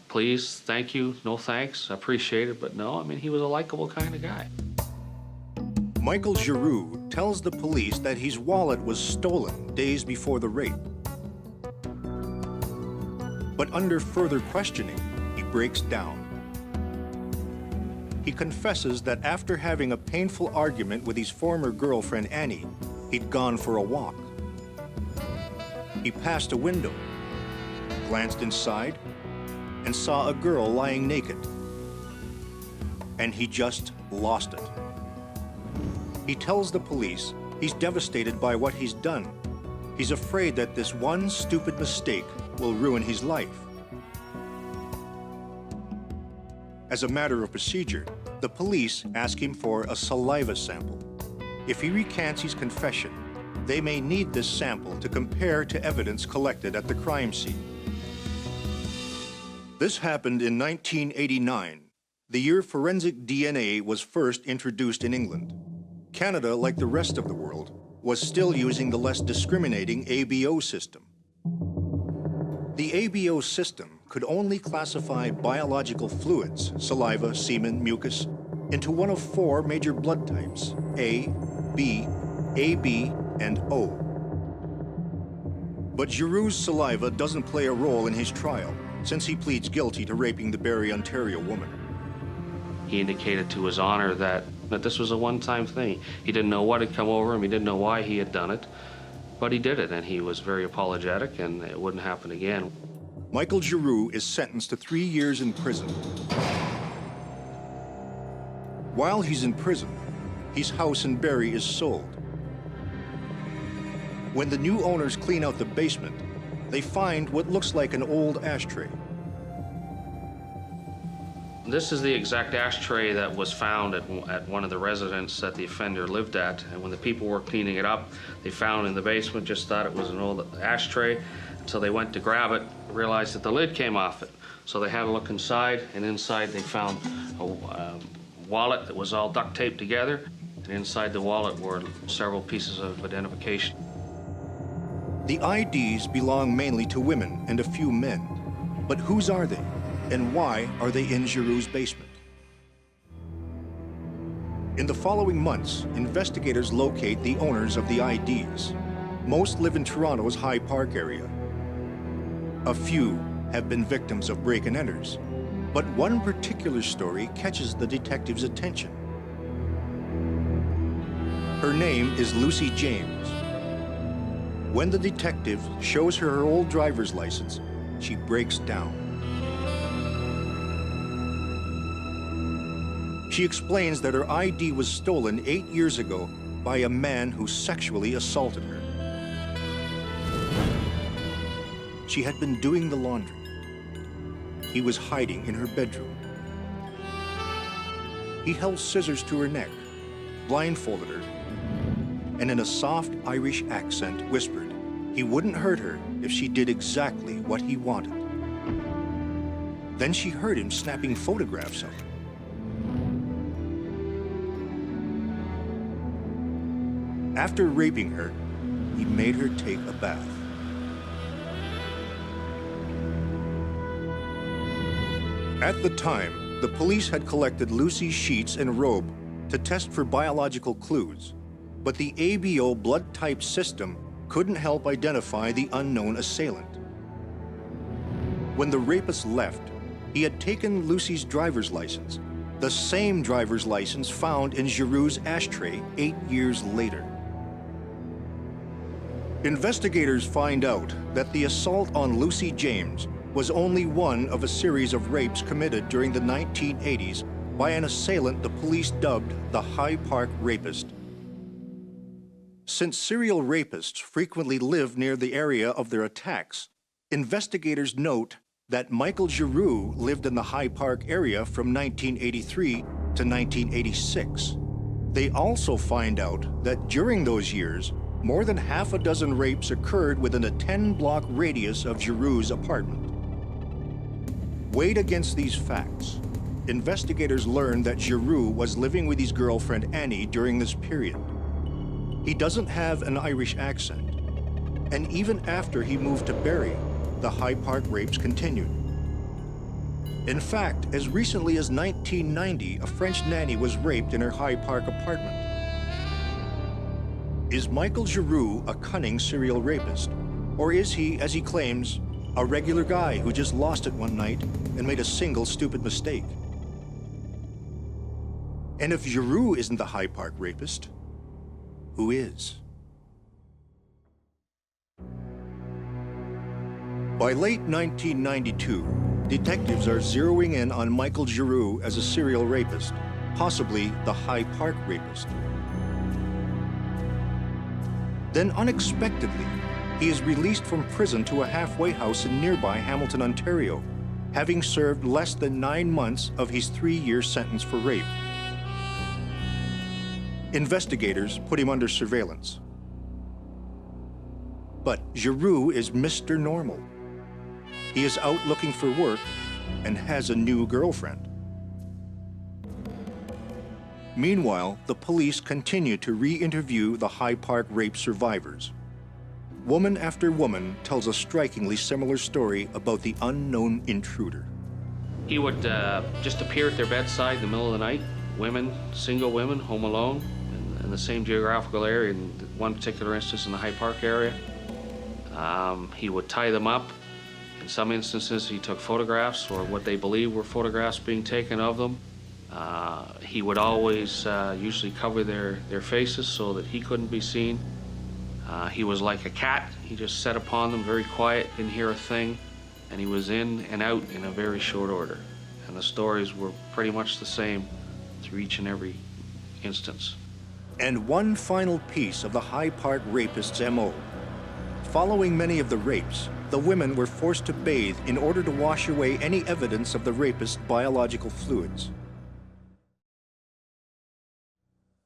Please, thank you, no thanks, appreciate it, but no, I mean, he was a likable kind of guy. Michael Giroux tells the police that his wallet was stolen days before the rape. But under further questioning, he breaks down. he confesses that after having a painful argument with his former girlfriend Annie, he'd gone for a walk. He passed a window, glanced inside, and saw a girl lying naked. And he just lost it. He tells the police he's devastated by what he's done. He's afraid that this one stupid mistake will ruin his life. As a matter of procedure, the police ask him for a saliva sample. If he recants his confession, they may need this sample to compare to evidence collected at the crime scene. This happened in 1989, the year forensic DNA was first introduced in England. Canada, like the rest of the world, was still using the less discriminating ABO system. The ABO system could only classify biological fluids, saliva, semen, mucus, into one of four major blood types, A, B, AB, and O. But Giroux's saliva doesn't play a role in his trial, since he pleads guilty to raping the Barrie, Ontario woman. He indicated to His Honor that this was a one-time thing. He didn't know what had come over him, he didn't know why he had done it, but he did it, and he was very apologetic, and it wouldn't happen again. Michael Giroux is sentenced to 3 years in prison. While he's in prison, his house in Barrie is sold. When the new owners clean out the basement, they find what looks like an old ashtray. This is the exact ashtray that was found at one of the residences that the offender lived at, and when the people were cleaning it up, they found in the basement, just thought it was an old ashtray, so they went to grab it, realized that the lid came off it. So they had a look inside, and inside they found a wallet that was all duct taped together, and inside the wallet were several pieces of identification. The IDs belong mainly to women and a few men, but whose are they? And why are they in Giroux's basement? In the following months, investigators locate the owners of the IDs. Most live in Toronto's High Park area. A few have been victims of break-and-enters, but one particular story catches the detective's attention. Her name is Lucy James. When the detective shows her old driver's license, she breaks down. She explains that her ID was stolen 8 years ago by a man who sexually assaulted her. She had been doing the laundry. He was hiding in her bedroom. He held scissors to her neck, blindfolded her, and in a soft Irish accent whispered he wouldn't hurt her if she did exactly what he wanted. Then she heard him snapping photographs of her. After raping her, he made her take a bath. At the time, the police had collected Lucy's sheets and robe to test for biological clues, but the ABO blood type system couldn't help identify the unknown assailant. When the rapist left, he had taken Lucy's driver's license, the same driver's license found in Giroux's ashtray 8 years later. Investigators find out that the assault on Lucy James was only one of a series of rapes committed during the 1980s by an assailant the police dubbed the High Park Rapist. Since serial rapists frequently live near the area of their attacks, investigators note that Michael Giroux lived in the High Park area from 1983 to 1986. They also find out that during those years, more than half a dozen rapes occurred within a 10-block radius of Giroux's apartment. Weighed against these facts, investigators learned that Giroux was living with his girlfriend Annie during this period. He doesn't have an Irish accent, and even after he moved to Barrie, the High Park rapes continued. In fact, as recently as 1990, a French nanny was raped in her High Park apartment. Is Michael Giroux a cunning serial rapist? Or is he, as he claims, a regular guy who just lost it one night and made a single stupid mistake? And if Giroux isn't the High Park rapist, who is? By late 1992, detectives are zeroing in on Michael Giroux as a serial rapist, possibly the High Park rapist. Then unexpectedly, he is released from prison to a halfway house in nearby Hamilton, Ontario, having served less than 9 months of his 3-year sentence for rape. Investigators put him under surveillance. But Giroux is Mr. Normal. He is out looking for work and has a new girlfriend. Meanwhile, the police continue to re-interview the High Park rape survivors. Woman after woman tells a strikingly similar story about the unknown intruder. He would just appear at their bedside in the middle of the night. Women, single women, home alone, in the same geographical area, in one particular instance in the High Park area. He would tie them up. In some instances, he took photographs, or what they believed were photographs being taken of them. He would always usually cover their faces so that he couldn't be seen. He was like a cat. He just sat upon them, very quiet, didn't hear a thing, and he was in and out in a very short order. And the stories were pretty much the same through each and every instance. And one final piece of the High Park rapist's MO. Following many of the rapes, the women were forced to bathe in order to wash away any evidence of the rapist's biological fluids.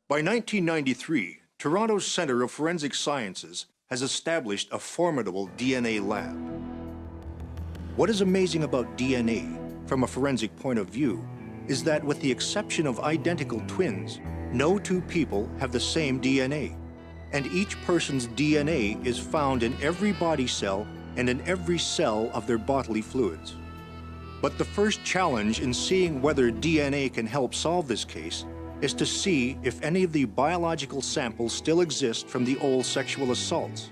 By 1993, Toronto's Centre of Forensic Sciences has established a formidable DNA lab. What is amazing about DNA, from a forensic point of view, is that with the exception of identical twins, no two people have the same DNA, and each person's DNA is found in every body cell and in every cell of their bodily fluids. But the first challenge in seeing whether DNA can help solve this case is to see if any of the biological samples still exist from the old sexual assaults.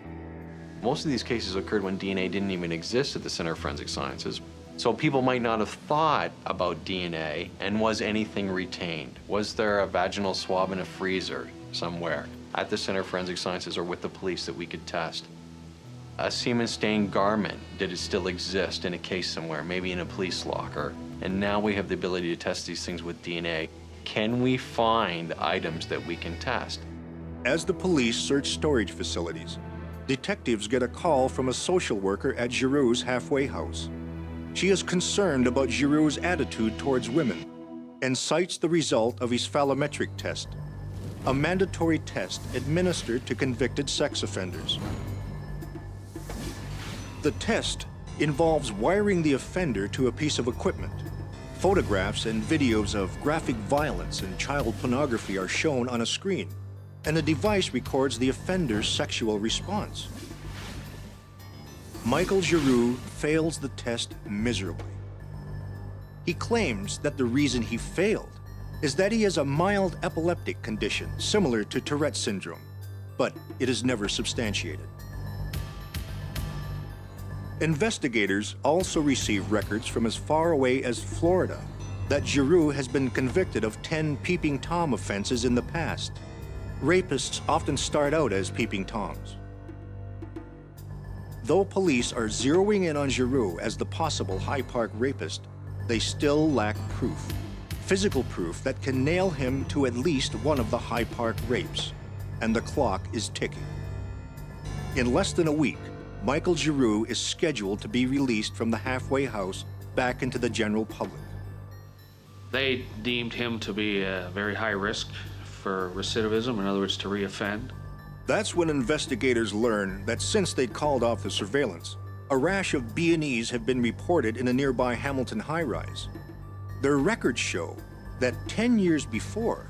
Most of these cases occurred when DNA didn't even exist at the Center of Forensic Sciences. So people might not have thought about DNA, and was anything retained? Was there a vaginal swab in a freezer somewhere at the Center of Forensic Sciences or with the police that we could test? A semen-stained garment, did it still exist in a case somewhere, maybe in a police locker? And now we have the ability to test these things with DNA. Can we find items that we can test? As the police search storage facilities, detectives get a call from a social worker at Giroux's halfway house. She is concerned about Giroux's attitude towards women and cites the result of his phallometric test, a mandatory test administered to convicted sex offenders. The test involves wiring the offender to a piece of equipment. Photographs and videos of graphic violence and child pornography are shown on a screen, and the device records the offender's sexual response. Michael Giroux fails the test miserably. He claims that the reason he failed is that he has a mild epileptic condition similar to Tourette's syndrome, but it is never substantiated. Investigators also receive records from as far away as Florida that Giroux has been convicted of 10 peeping Tom offenses in the past. Rapists often start out as peeping Toms. Though police are zeroing in on Giroux as the possible High Park rapist, they still lack proof. Physical proof that can nail him to at least one of the High Park rapes. And the clock is ticking. In less than a week, Michael Giroux is scheduled to be released from the halfway house back into the general public. They deemed him to be a very high risk for recidivism, in other words, to reoffend. That's when investigators learn that since they'd called off the surveillance, a rash of B&Es have been reported in a nearby Hamilton high-rise. Their records show that 10 years before,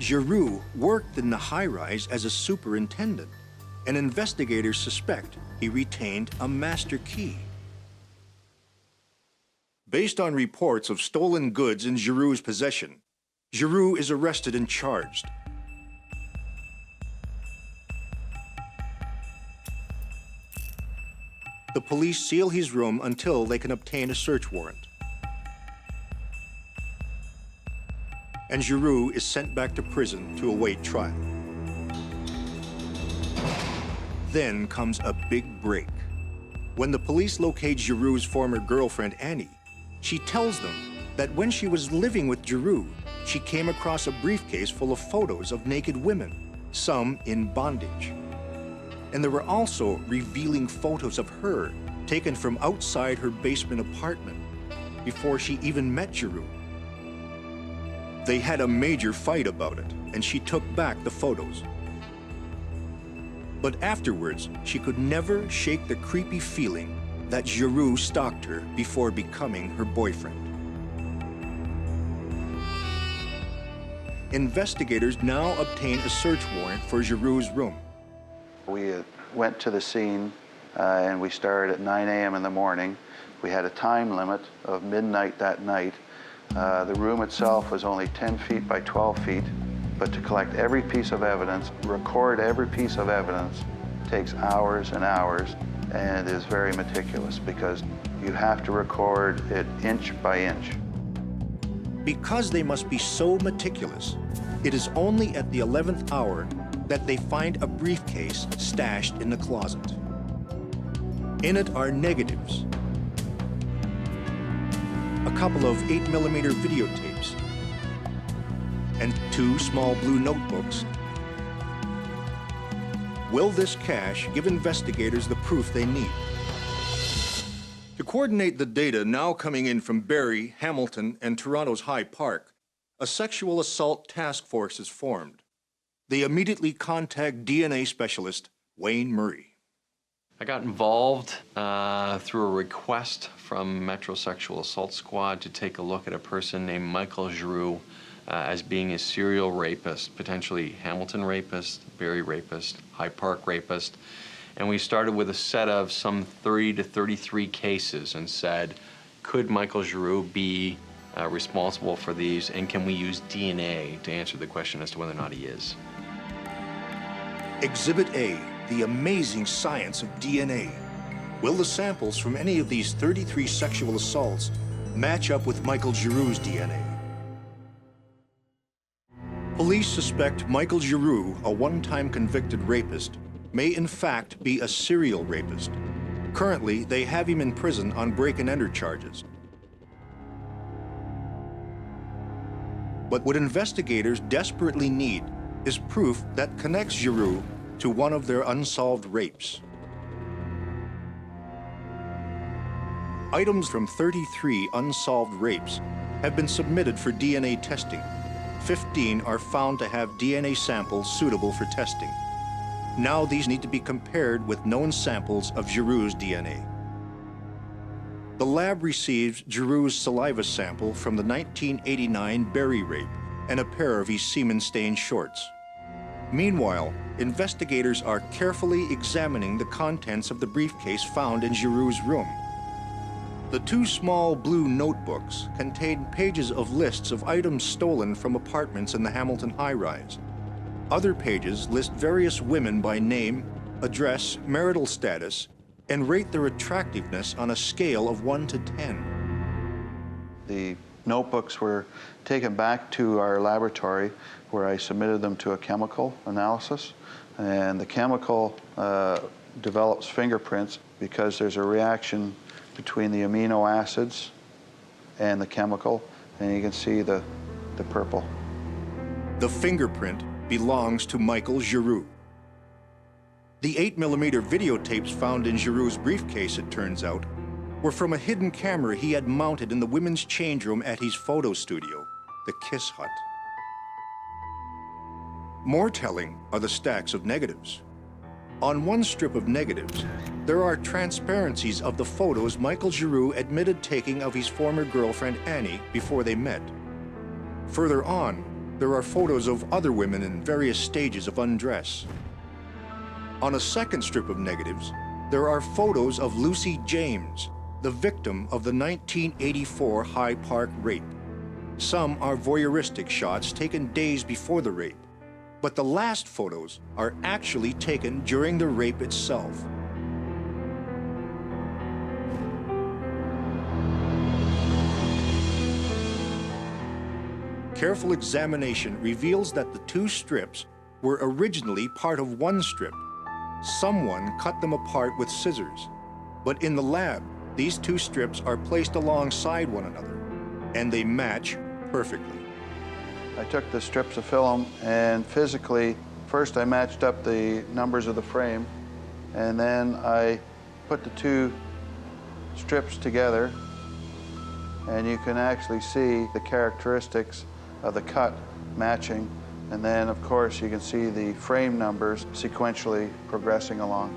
Giroux worked in the high-rise as a superintendent, and investigators suspect he retained a master key. Based on reports of stolen goods in Giroux's possession, Giroux is arrested and charged. The police seal his room until they can obtain a search warrant. and Giroux is sent back to prison to await trial. Then comes a big break. When the police locate Giroux's former girlfriend, Annie, she tells them that when she was living with Giroux, she came across a briefcase full of photos of naked women, some in bondage. And there were also revealing photos of her taken from outside her basement apartment before she even met Giroux. They had a major fight about it, and she took back the photos. But afterwards, she could never shake the creepy feeling that Giroux stalked her before becoming her boyfriend. Investigators now obtain a search warrant for Giroux's room. We went to the scene and we started at 9 a.m. in the morning. We had a time limit of midnight that night. The room itself was only 10 feet by 12 feet, but to collect every piece of evidence, record every piece of evidence, takes hours and hours and is very meticulous because you have to record it inch by inch. Because they must be so meticulous, it is only at the 11th hour that they find a briefcase stashed in the closet. In it are negatives, a couple of 8mm videotapes, and 2 small blue notebooks. Will this cache give investigators the proof they need? To coordinate the data now coming in from Barrie, Hamilton, and Toronto's High Park, a sexual assault task force is formed. They immediately contact DNA specialist Wayne Murray. I got involved through a request from Metro Sexual Assault Squad to take a look at a person named Michael Giroux as being a serial rapist, potentially Hamilton rapist, Barrie rapist, High Park rapist. And we started with a set of some 30 to 33 cases and said, could Michael Giroux be responsible for these, and can we use DNA to answer the question as to whether or not he is? Exhibit A, the amazing science of DNA. Will the samples from any of these 33 sexual assaults match up with Michael Giroux's DNA? Police suspect Michael Giroux, a one-time convicted rapist, may in fact be a serial rapist. Currently, they have him in prison on break-and-enter charges. But what investigators desperately need is proof that connects Giroux to one of their unsolved rapes. Items from 33 unsolved rapes have been submitted for DNA testing. 15 are found to have DNA samples suitable for testing. Now these need to be compared with known samples of Giroux's DNA. The lab receives Giroux's saliva sample from the 1989 Barrie rape and a pair of his semen-stained shorts. Meanwhile, investigators are carefully examining the contents of the briefcase found in Giroux's room. The 2 small blue notebooks contain pages of lists of items stolen from apartments in the Hamilton high-rise. Other pages list various women by name, address, marital status, and rate their attractiveness on a scale of 1 to 10. The notebooks were taken back to our laboratory where I submitted them to a chemical analysis. And the chemical develops fingerprints because there's a reaction between the amino acids and the chemical, and you can see the purple. The fingerprint belongs to Michael Giroux. The 8mm videotapes found in Giroux's briefcase, it turns out, were from a hidden camera he had mounted in the women's change room at his photo studio, the Kiss Hut. More telling are the stacks of negatives. On one strip of negatives, there are transparencies of the photos Michael Giroux admitted taking of his former girlfriend Annie before they met. Further on, there are photos of other women in various stages of undress. On a second strip of negatives, there are photos of Lucy James, the victim of the 1984 High Park rape. Some are voyeuristic shots taken days before the rape, but the last photos are actually taken during the rape itself. careful examination reveals that the two strips were originally part of one strip. Someone cut them apart with scissors. But in the lab, these two strips are placed alongside one another, and they match perfectly. I took the strips of film and physically, first I matched up the numbers of the frame, and then I put the two strips together, and you can actually see the characteristics of the cut matching. And then, of course, you can see the frame numbers sequentially progressing along.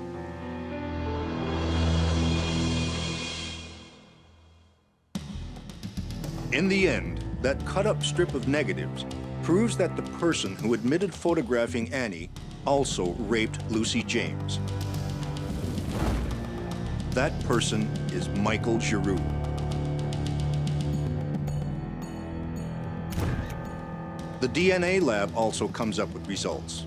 In the end, that cut-up strip of negatives proves that the person who admitted photographing Annie also raped Lucy James. That person is Michael Giroux. The DNA lab also comes up with results.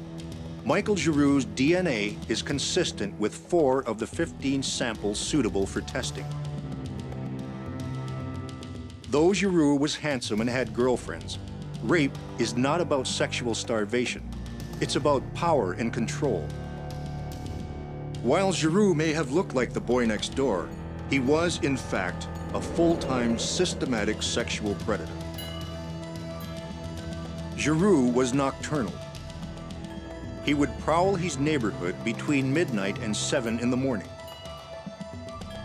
Michael Giroux's DNA is consistent with 4 of the 15 samples suitable for testing. Though Giroux was handsome and had girlfriends, rape is not about sexual starvation. It's about power and control. While Giroux may have looked like the boy next door, he was, in fact, a full-time systematic sexual predator. Giroux was nocturnal. He would prowl his neighborhood between midnight and 7 in the morning.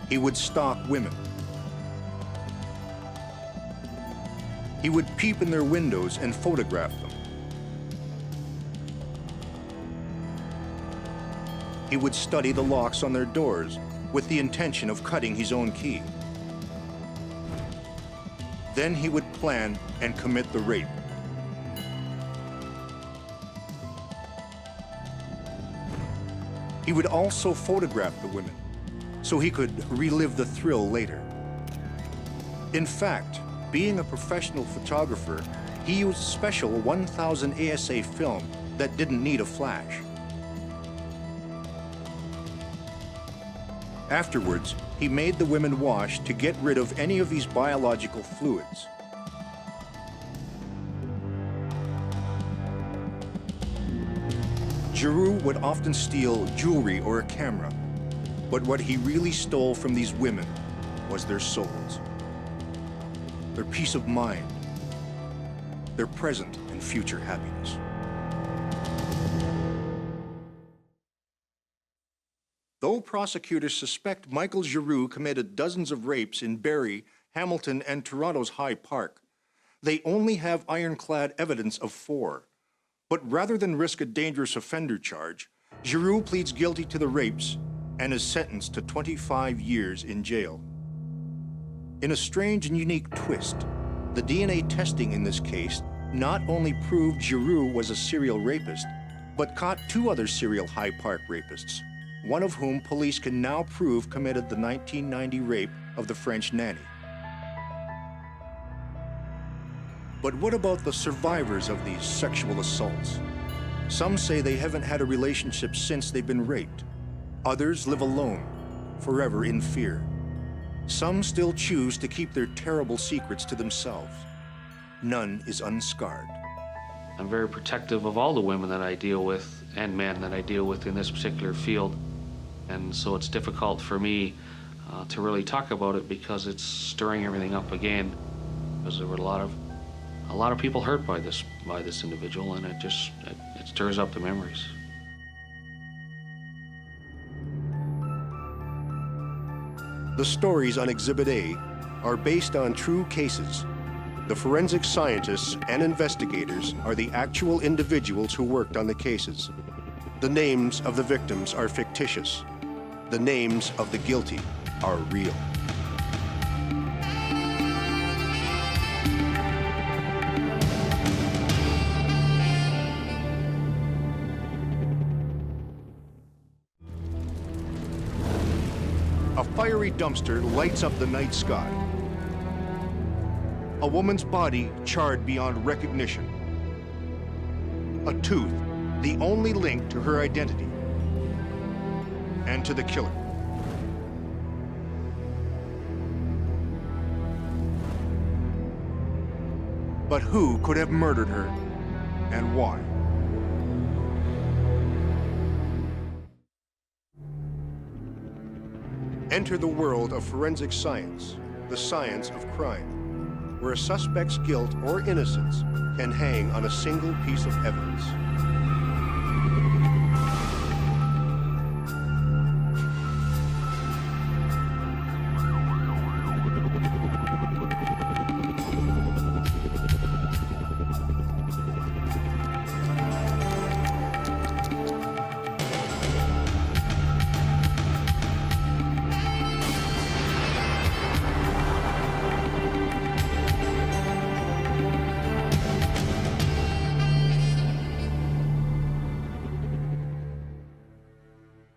He would stalk women. He would peep in their windows and photograph them. He would study the locks on their doors with the intention of cutting his own key. Then he would plan and commit the rape. He would also photograph the women so he could relive the thrill later. In fact, being a professional photographer, he used special 1000 ASA film that didn't need a flash. Afterwards, he made the women wash to get rid of any of these biological fluids. Giroux would often steal jewelry or a camera, but what he really stole from these women was their souls, their peace of mind, their present and future happiness. Though prosecutors suspect Michael Giroux committed dozens of rapes in Barrie, Hamilton, and Toronto's High Park, they only have ironclad evidence of 4. But rather than risk a dangerous offender charge, Giroux pleads guilty to the rapes and is sentenced to 25 years in jail. In a strange and unique twist, the DNA testing in this case not only proved Giroux was a serial rapist, but caught 2 other serial High Park rapists, one of whom police can now prove committed the 1990 rape of the French nanny. But what about the survivors of these sexual assaults? Some say they haven't had a relationship since they've been raped. Others live alone, forever in fear. Some still choose to keep their terrible secrets to themselves. None is unscarred. I'm very protective of all the women that I deal with and men that I deal with in this particular field. And so it's difficult for me to really talk about it because it's stirring everything up again. Because there were a lot of people hurt by this individual, and it stirs up the memories. The stories on Exhibit A are based on true cases. The forensic scientists and investigators are the actual individuals who worked on the cases. The names of the victims are fictitious. The names of the guilty are real. A fiery dumpster lights up the night sky. A woman's body charred beyond recognition. A tooth, the only link to her identity and to the killer. But who could have murdered her, and why? Enter the world of forensic science, the science of crime, where a suspect's guilt or innocence can hang on a single piece of evidence.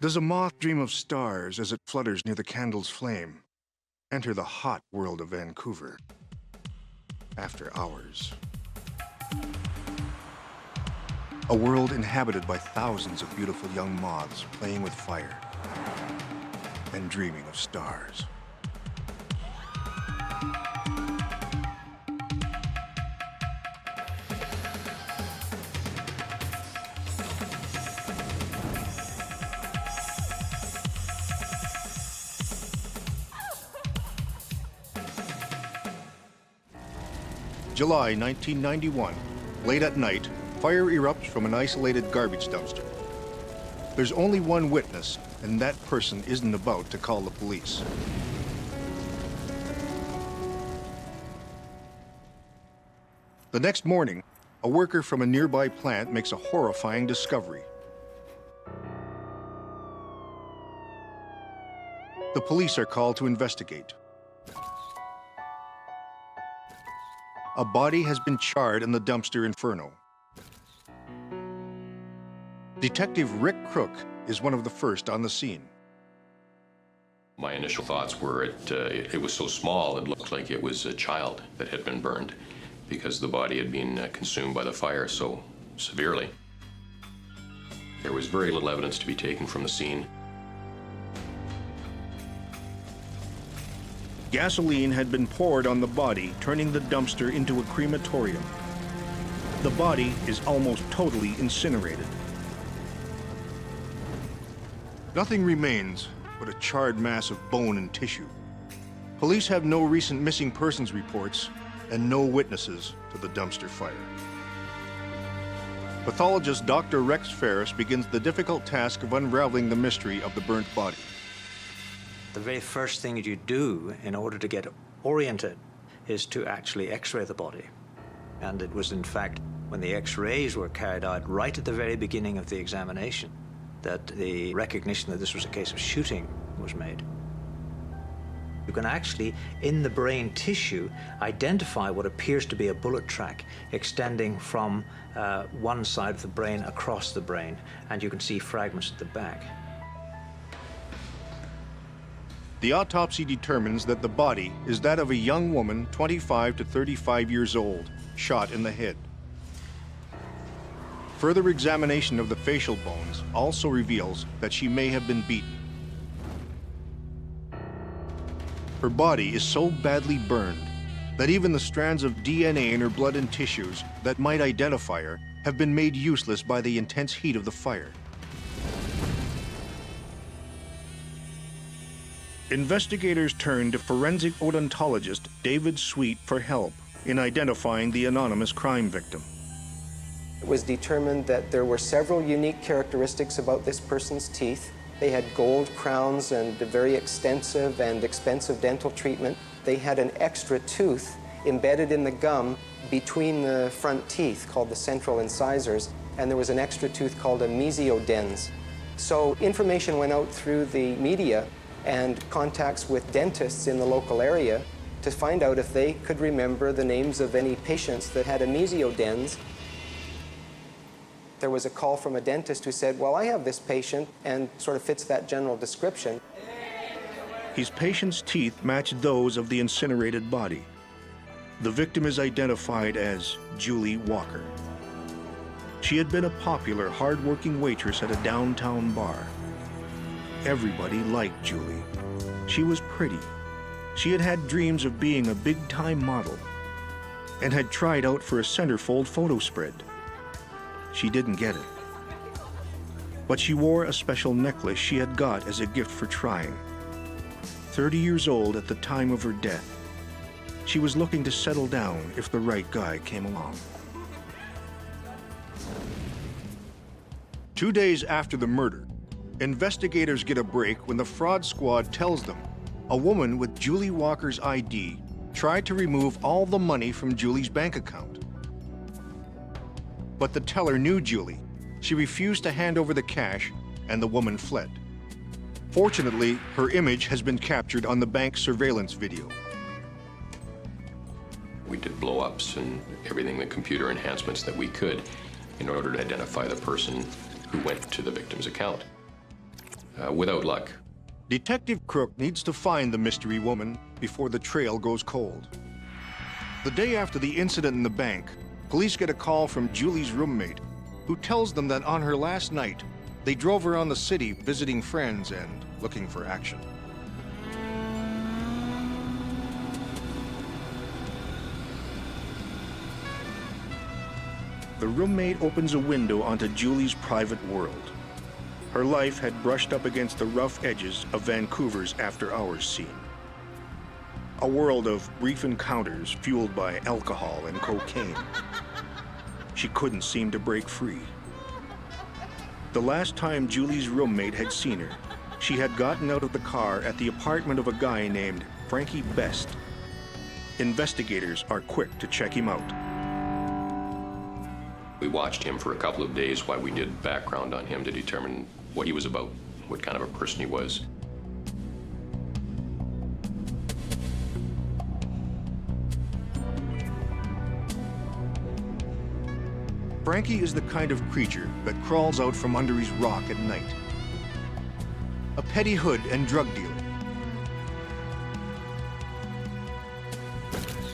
Does a moth dream of stars as it flutters near the candle's flame? Enter the hot world of Vancouver. After Hours. A world inhabited by thousands of beautiful young moths playing with fire and dreaming of stars. July 1991, late at night, fire erupts from an isolated garbage dumpster. There's only one witness, and that person isn't about to call the police. The next morning, a worker from a nearby plant makes a horrifying discovery. The police are called to investigate. A body has been charred in the dumpster inferno. Detective Rick Crook is one of the first on the scene. My initial thoughts were it was so small it looked like it was a child that had been burned because the body had been consumed by the fire so severely. There was very little evidence to be taken from the scene. Gasoline had been poured on the body, turning the dumpster into a crematorium. The body is almost totally incinerated. Nothing remains but a charred mass of bone and tissue. Police have no recent missing persons reports and no witnesses to the dumpster fire. Pathologist Dr. Rex Ferris begins the difficult task of unraveling the mystery of the burnt body. The very first thing you do in order to get oriented is to actually x-ray the body. And it was, in fact, when the x-rays were carried out right at the very beginning of the examination that the recognition that this was a case of shooting was made. You can actually, in the brain tissue, identify what appears to be a bullet track extending from one side of the brain across the brain, and you can see fragments at the back. The autopsy determines that the body is that of a young woman, 25 to 35 years old, shot in the head. Further examination of the facial bones also reveals that she may have been beaten. Her body is so badly burned that even the strands of DNA in her blood and tissues that might identify her have been made useless by the intense heat of the fire. Investigators turn to forensic odontologist David Sweet for help in identifying the anonymous crime victim. It was determined that there were several unique characteristics about this person's teeth. They had gold crowns and a very extensive and expensive dental treatment. They had an extra tooth embedded in the gum between the front teeth called the central incisors, and there was an extra tooth called a mesiodens. So information went out through the media and contacts with dentists in the local area to find out if they could remember the names of any patients that had a mesiodens. There was a call from a dentist who said, well, I have this patient, and sort of fits that general description. His patient's teeth matched those of the incinerated body. The victim is identified as Julie Walker. She had been a popular, hard-working waitress at a downtown bar. Everybody liked Julie. She was pretty. She had had dreams of being a big-time model. and had tried out for a centerfold photo spread. She didn't get it. But she wore a special necklace she had got as a gift for trying. 30 years old at the time of her death, she was looking to settle down if the right guy came along. 2 days after the murder, investigators get a break when the fraud squad tells them a woman with Julie Walker's ID tried to remove all the money from Julie's bank account. But the teller knew Julie. She refused to hand over the cash, and the woman fled. Fortunately, her image has been captured on the bank surveillance video. We did blow-ups and everything, the computer enhancements that we could in order to identify the person who went to the victim's account. Without luck. Detective Crook needs to find the mystery woman before the trail goes cold. The day after the incident in the bank, police get a call from Julie's roommate, who tells them that on her last night, they drove around the city visiting friends and looking for action. The roommate opens a window onto Julie's private world. Her life had brushed up against the rough edges of Vancouver's after-hours scene. A world of brief encounters fueled by alcohol and cocaine. She couldn't seem to break free. The last time Julie's roommate had seen her, she had gotten out of the car at the apartment of a guy named Frankie Best. Investigators are quick to check him out. We watched him for a couple of days while we did background on him to determine what he was about, what kind of a person he was. Frankie is the kind of creature that crawls out from under his rock at night. A petty hood and drug dealer.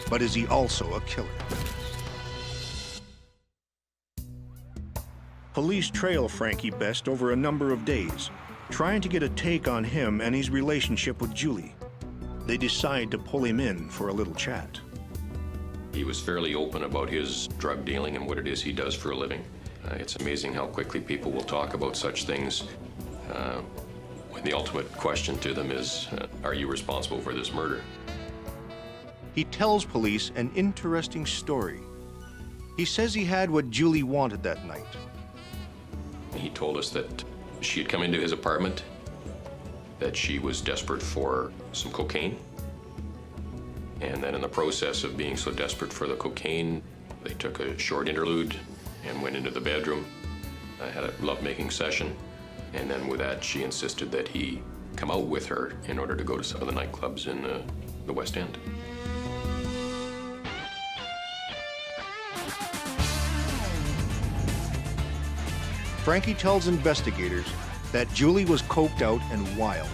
But is he also a killer? Police trail Frankie Best over a number of days, trying to get a take on him and his relationship with Julie. They decide to pull him in for a little chat. He was fairly open about his drug dealing and what it is he does for a living. It's amazing how quickly people will talk about such things when the ultimate question to them is, are you responsible for this murder? He tells police an interesting story. He says he had what Julie wanted that night. He told us that she had come into his apartment, that she was desperate for some cocaine, and then in the process of being so desperate for the cocaine, they took a short interlude and went into the bedroom, had a lovemaking session, and then with that, she insisted that he come out with her in order to go to some of the nightclubs in the West End. Frankie tells investigators that Julie was coked out and wild.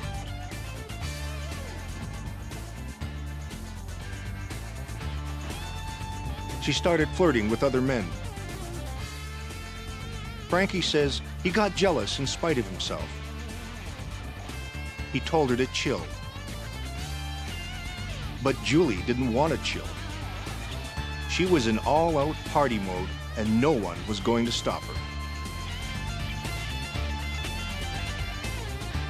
She started flirting with other men. Frankie says he got jealous in spite of himself. He told her to chill. But Julie didn't want to chill. She was in all-out party mode, and no one was going to stop her.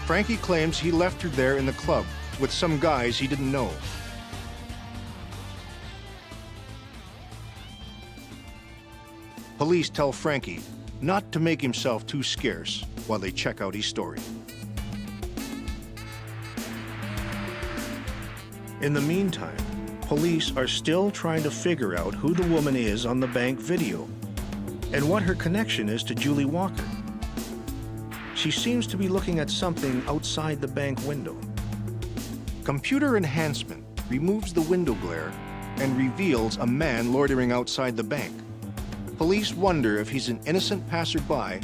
Frankie claims he left her there in the club with some guys he didn't know. Police tell Frankie not to make himself too scarce while they check out his story. In the meantime, police are still trying to figure out who the woman is on the bank video and what her connection is to Julie Walker. She seems to be looking at something outside the bank window. Computer enhancement removes the window glare and reveals a man loitering outside the bank. Police wonder if he's an innocent passerby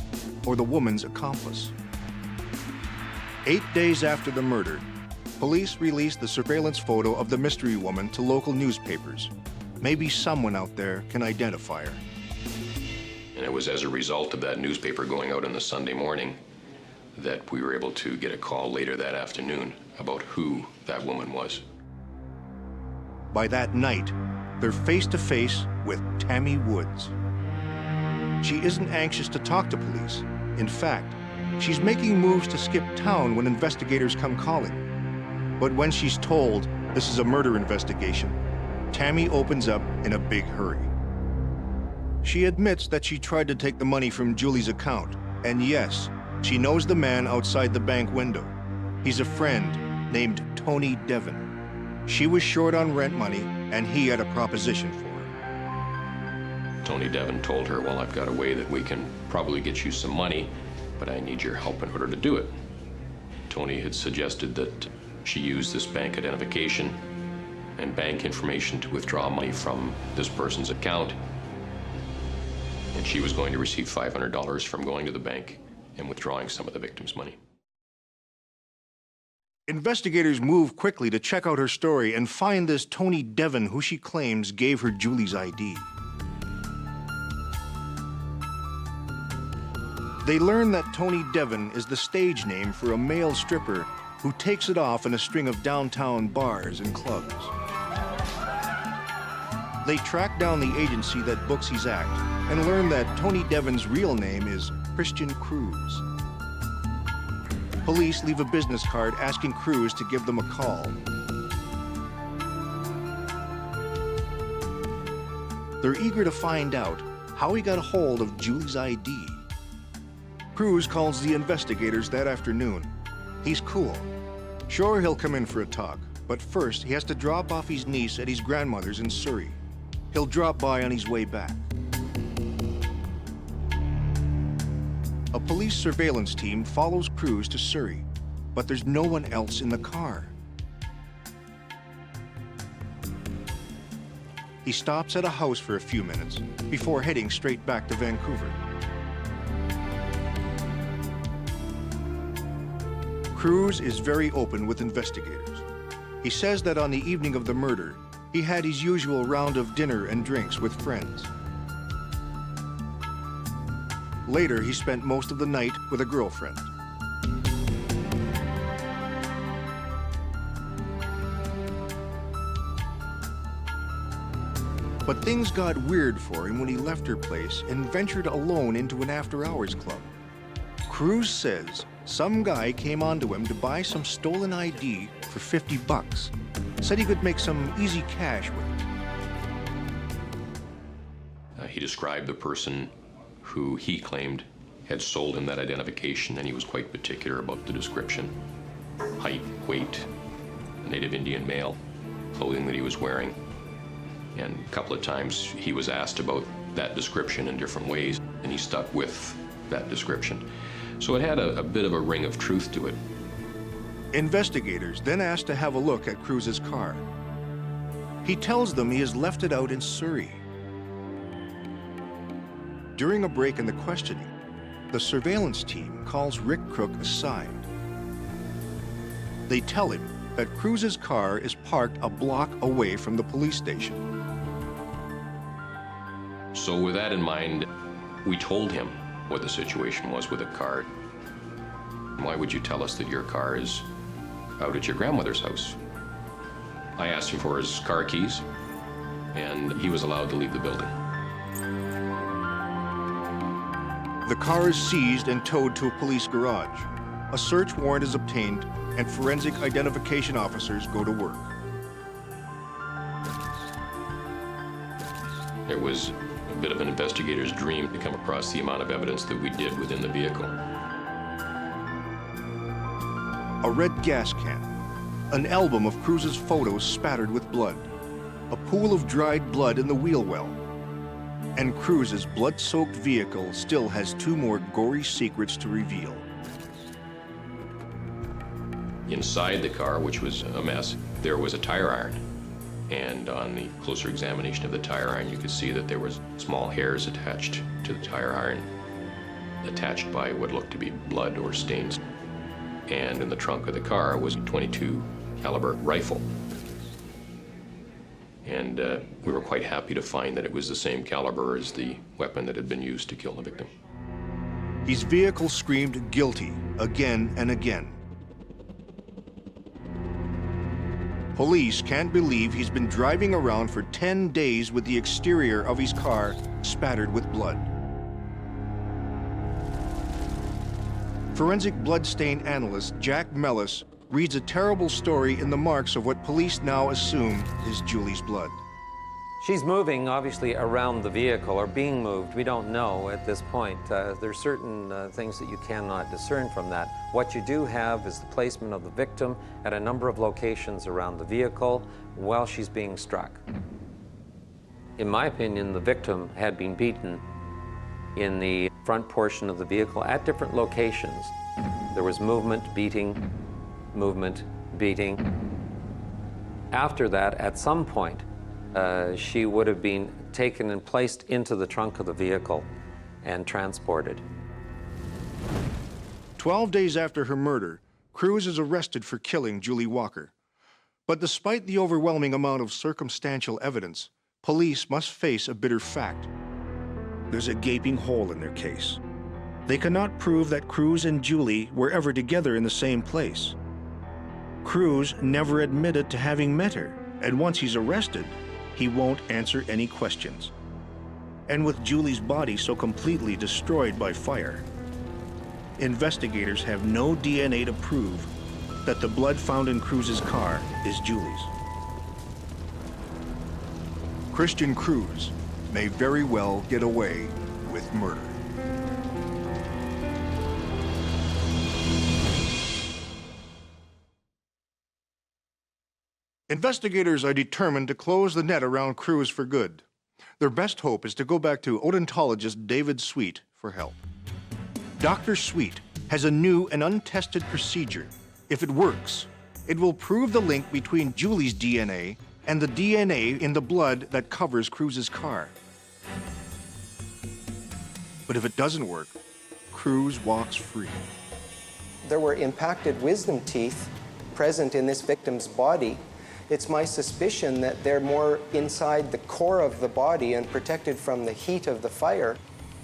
or the woman's accomplice. 8 days after the murder, police released the surveillance photo of the mystery woman to local newspapers. Maybe someone out there can identify her. And it was as a result of that newspaper going out on the Sunday morning that we were able to get a call later that afternoon about who that woman was. By that night, they're face to face with Tammy Woods. She isn't anxious to talk to police. In fact, she's making moves to skip town when investigators come calling. But when she's told this is a murder investigation, Tammy opens up in a big hurry. She admits that she tried to take the money from Julie's account, and yes, she knows the man outside the bank window. He's a friend named Tony Devon. She was short on rent money, and he had a proposition for her. Tony Devon told her, well, I've got a way that we can probably get you some money, but I need your help in order to do it. Tony had suggested that she use this bank identification and bank information to withdraw money from this person's account. And she was going to receive $500 from going to the bank and withdrawing some of the victim's money. Investigators move quickly to check out her story and find this Tony Devon, who she claims gave her Julie's ID. They learn that Tony Devon is the stage name for a male stripper who takes it off in a string of downtown bars and clubs. They track down the agency that books his act and learn that Tony Devon's real name is Christian Cruz. Police leave a business card asking Cruz to give them a call. They're eager to find out how he got a hold of Julie's ID. Cruz calls the investigators that afternoon. He's cool. Sure, he'll come in for a talk, but first he has to drop off his niece at his grandmother's in Surrey. He'll drop by on his way back. A police surveillance team follows Cruz to Surrey, but there's no one else in the car. He stops at a house for a few minutes before heading straight back to Vancouver. Cruz is very open with investigators. He says that on the evening of the murder, he had his usual round of dinner and drinks with friends. Later, he spent most of the night with a girlfriend. But things got weird for him when he left her place and ventured alone into an after-hours club. Cruz says some guy came onto him to buy some stolen ID for $50. Said he could make some easy cash with it. He described the person who he claimed had sold him that identification, and he was quite particular about the description. Height, weight, native Indian male, clothing that he was wearing. And a couple of times he was asked about that description in different ways, and he stuck with that description. So it had a bit of a ring of truth to it. Investigators then asked to have a look at Cruz's car. He tells them he has left it out in Surrey. During a break in the questioning, the surveillance team calls Rick Crook aside. They tell him that Cruz's car is parked a block away from the police station. So with that in mind, we told him what the situation was with the car. Why would you tell us that your car is out at your grandmother's house? I asked him for his car keys, and he was allowed to leave the building. The car is seized and towed to a police garage. A search warrant is obtained, and forensic identification officers go to work. It was a bit of an investigator's dream to come across the amount of evidence that we did within the vehicle. A red gas can, an album of Cruz's photos spattered with blood, a pool of dried blood in the wheel well, and Cruz's blood-soaked vehicle still has two more gory secrets to reveal. Inside the car, which was a mess, there was a tire iron. And on the closer examination of the tire iron, you could see that there was small hairs attached to the tire iron, attached by what looked to be blood or stains. And in the trunk of the car was a .22 caliber rifle. And we were quite happy to find that it was the same caliber as the weapon that had been used to kill the victim. His vehicle screamed guilty again and again. Police can't believe he's been driving around for 10 days with the exterior of his car spattered with blood. Forensic bloodstain analyst Jack Mellis reads a terrible story in the marks of what police now assume is Julie's blood. She's moving, obviously, around the vehicle, or being moved. We don't know at this point. There's certain things that you cannot discern from that. What you do have is the placement of the victim at a number of locations around the vehicle while she's being struck. In my opinion, the victim had been beaten in the front portion of the vehicle at different locations. There was movement, beating. After that, at some point, she would have been taken and placed into the trunk of the vehicle and transported. 12 days after her murder, Cruz is arrested for killing Julie Walker. But despite the overwhelming amount of circumstantial evidence, police must face a bitter fact. There's a gaping hole in their case. They cannot prove that Cruz and Julie were ever together in the same place. Cruz never admitted to having met her, and once he's arrested, he won't answer any questions. And with Julie's body so completely destroyed by fire, investigators have no DNA to prove that the blood found in Cruz's car is Julie's. Christian Cruz may very well get away with murder. Investigators are determined to close the net around Cruz for good. Their best hope is to go back to odontologist David Sweet for help. Dr. Sweet has a new and untested procedure. If it works, it will prove the link between Julie's DNA and the DNA in the blood that covers Cruz's car. But if it doesn't work, Cruz walks free. There were impacted wisdom teeth present in this victim's body. It's my suspicion that they're more inside the core of the body and protected from the heat of the fire.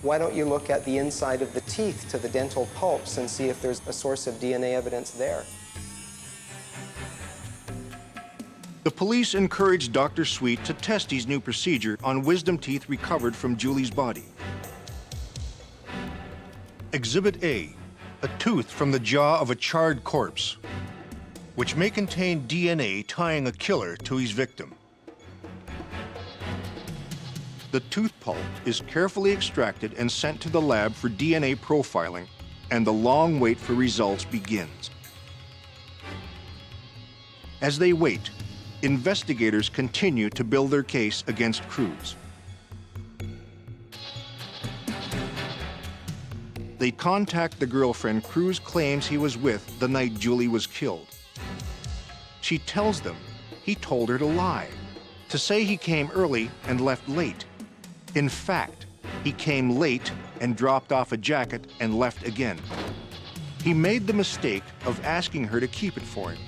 Why don't you look at the inside of the teeth to the dental pulps and see if there's a source of DNA evidence there? The police encouraged Dr. Sweet to test his new procedure on wisdom teeth recovered from Julie's body. Exhibit A, a tooth from the jaw of a charred corpse, which may contain DNA tying a killer to his victim. The tooth pulp is carefully extracted and sent to the lab for DNA profiling, and the long wait for results begins. As they wait, investigators continue to build their case against Cruz. They contact the girlfriend Cruz claims he was with the night Julie was killed. She tells them he told her to lie, to say he came early and left late. In fact, he came late and dropped off a jacket and left again. He made the mistake of asking her to keep it for him.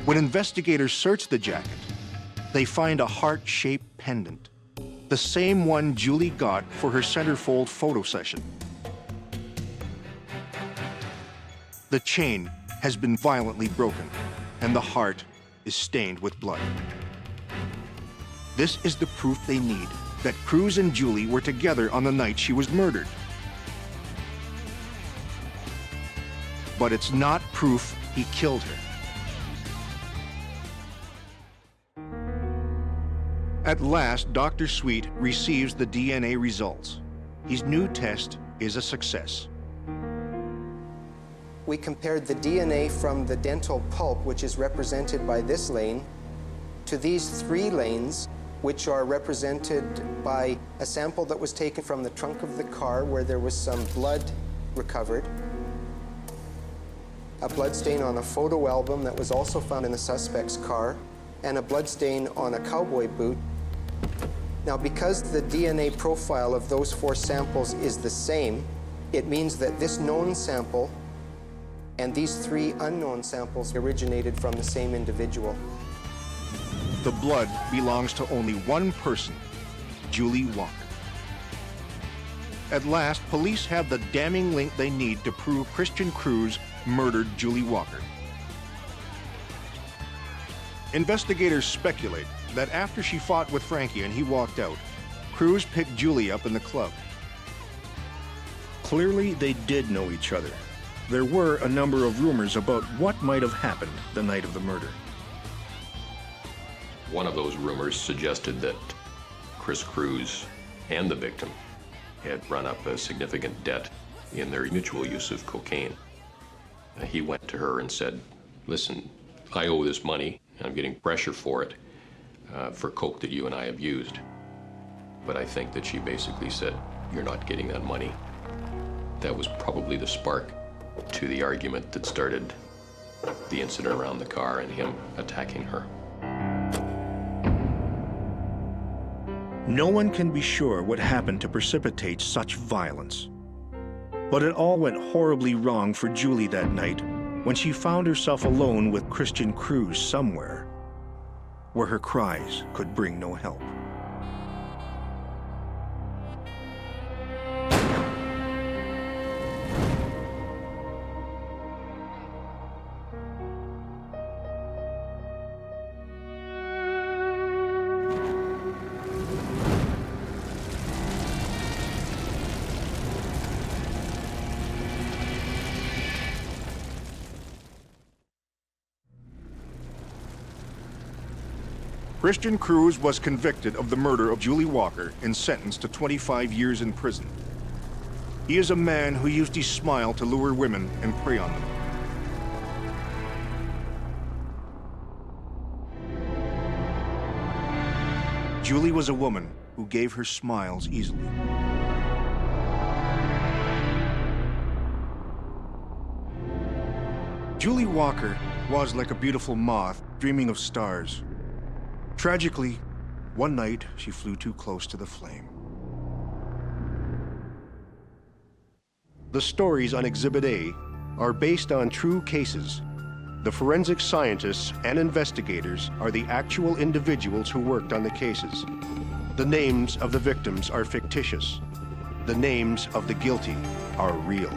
When investigators search the jacket, they find a heart-shaped pendant, the same one Julie got for her centerfold photo session. The chain has been violently broken, and the heart is stained with blood. This is the proof they need that Cruz and Julie were together on the night she was murdered. But it's not proof he killed her. At last, Dr. Sweet receives the DNA results. His new test is a success. We compared the DNA from the dental pulp, which is represented by this lane, to these 3 lanes, which are represented by a sample that was taken from the trunk of the car where there was some blood recovered, a blood stain on a photo album that was also found in the suspect's car, and a blood stain on a cowboy boot. Now, because the DNA profile of those 4 samples is the same, it means that this known sample and these 3 unknown samples originated from the same individual. The blood belongs to only one person, Julie Walker. At last, police have the damning link they need to prove Christian Cruz murdered Julie Walker. Investigators speculate that after she fought with Frankie and he walked out, Cruz picked Julie up in the club. Clearly, they did know each other. There were a number of rumors about what might have happened the night of the murder. One of those rumors suggested that Chris Cruz and the victim had run up a significant debt in their mutual use of cocaine. He went to her and said, "Listen, I owe this money. I'm getting pressure for it, for coke that you and I have used." But I think that she basically said, "You're not getting that money." That was probably the spark to the argument that started the incident around the car and him attacking her. No one can be sure what happened to precipitate such violence. But it all went horribly wrong for Julie that night when she found herself alone with Christian Cruz somewhere where her cries could bring no help. Christian Cruz was convicted of the murder of Julie Walker and sentenced to 25 years in prison. He is a man who used his smile to lure women and prey on them. Julie was a woman who gave her smiles easily. Julie Walker was like a beautiful moth dreaming of stars. Tragically, one night she flew too close to the flame. The stories on Exhibit A are based on true cases. The forensic scientists and investigators are the actual individuals who worked on the cases. The names of the victims are fictitious. The names of the guilty are real.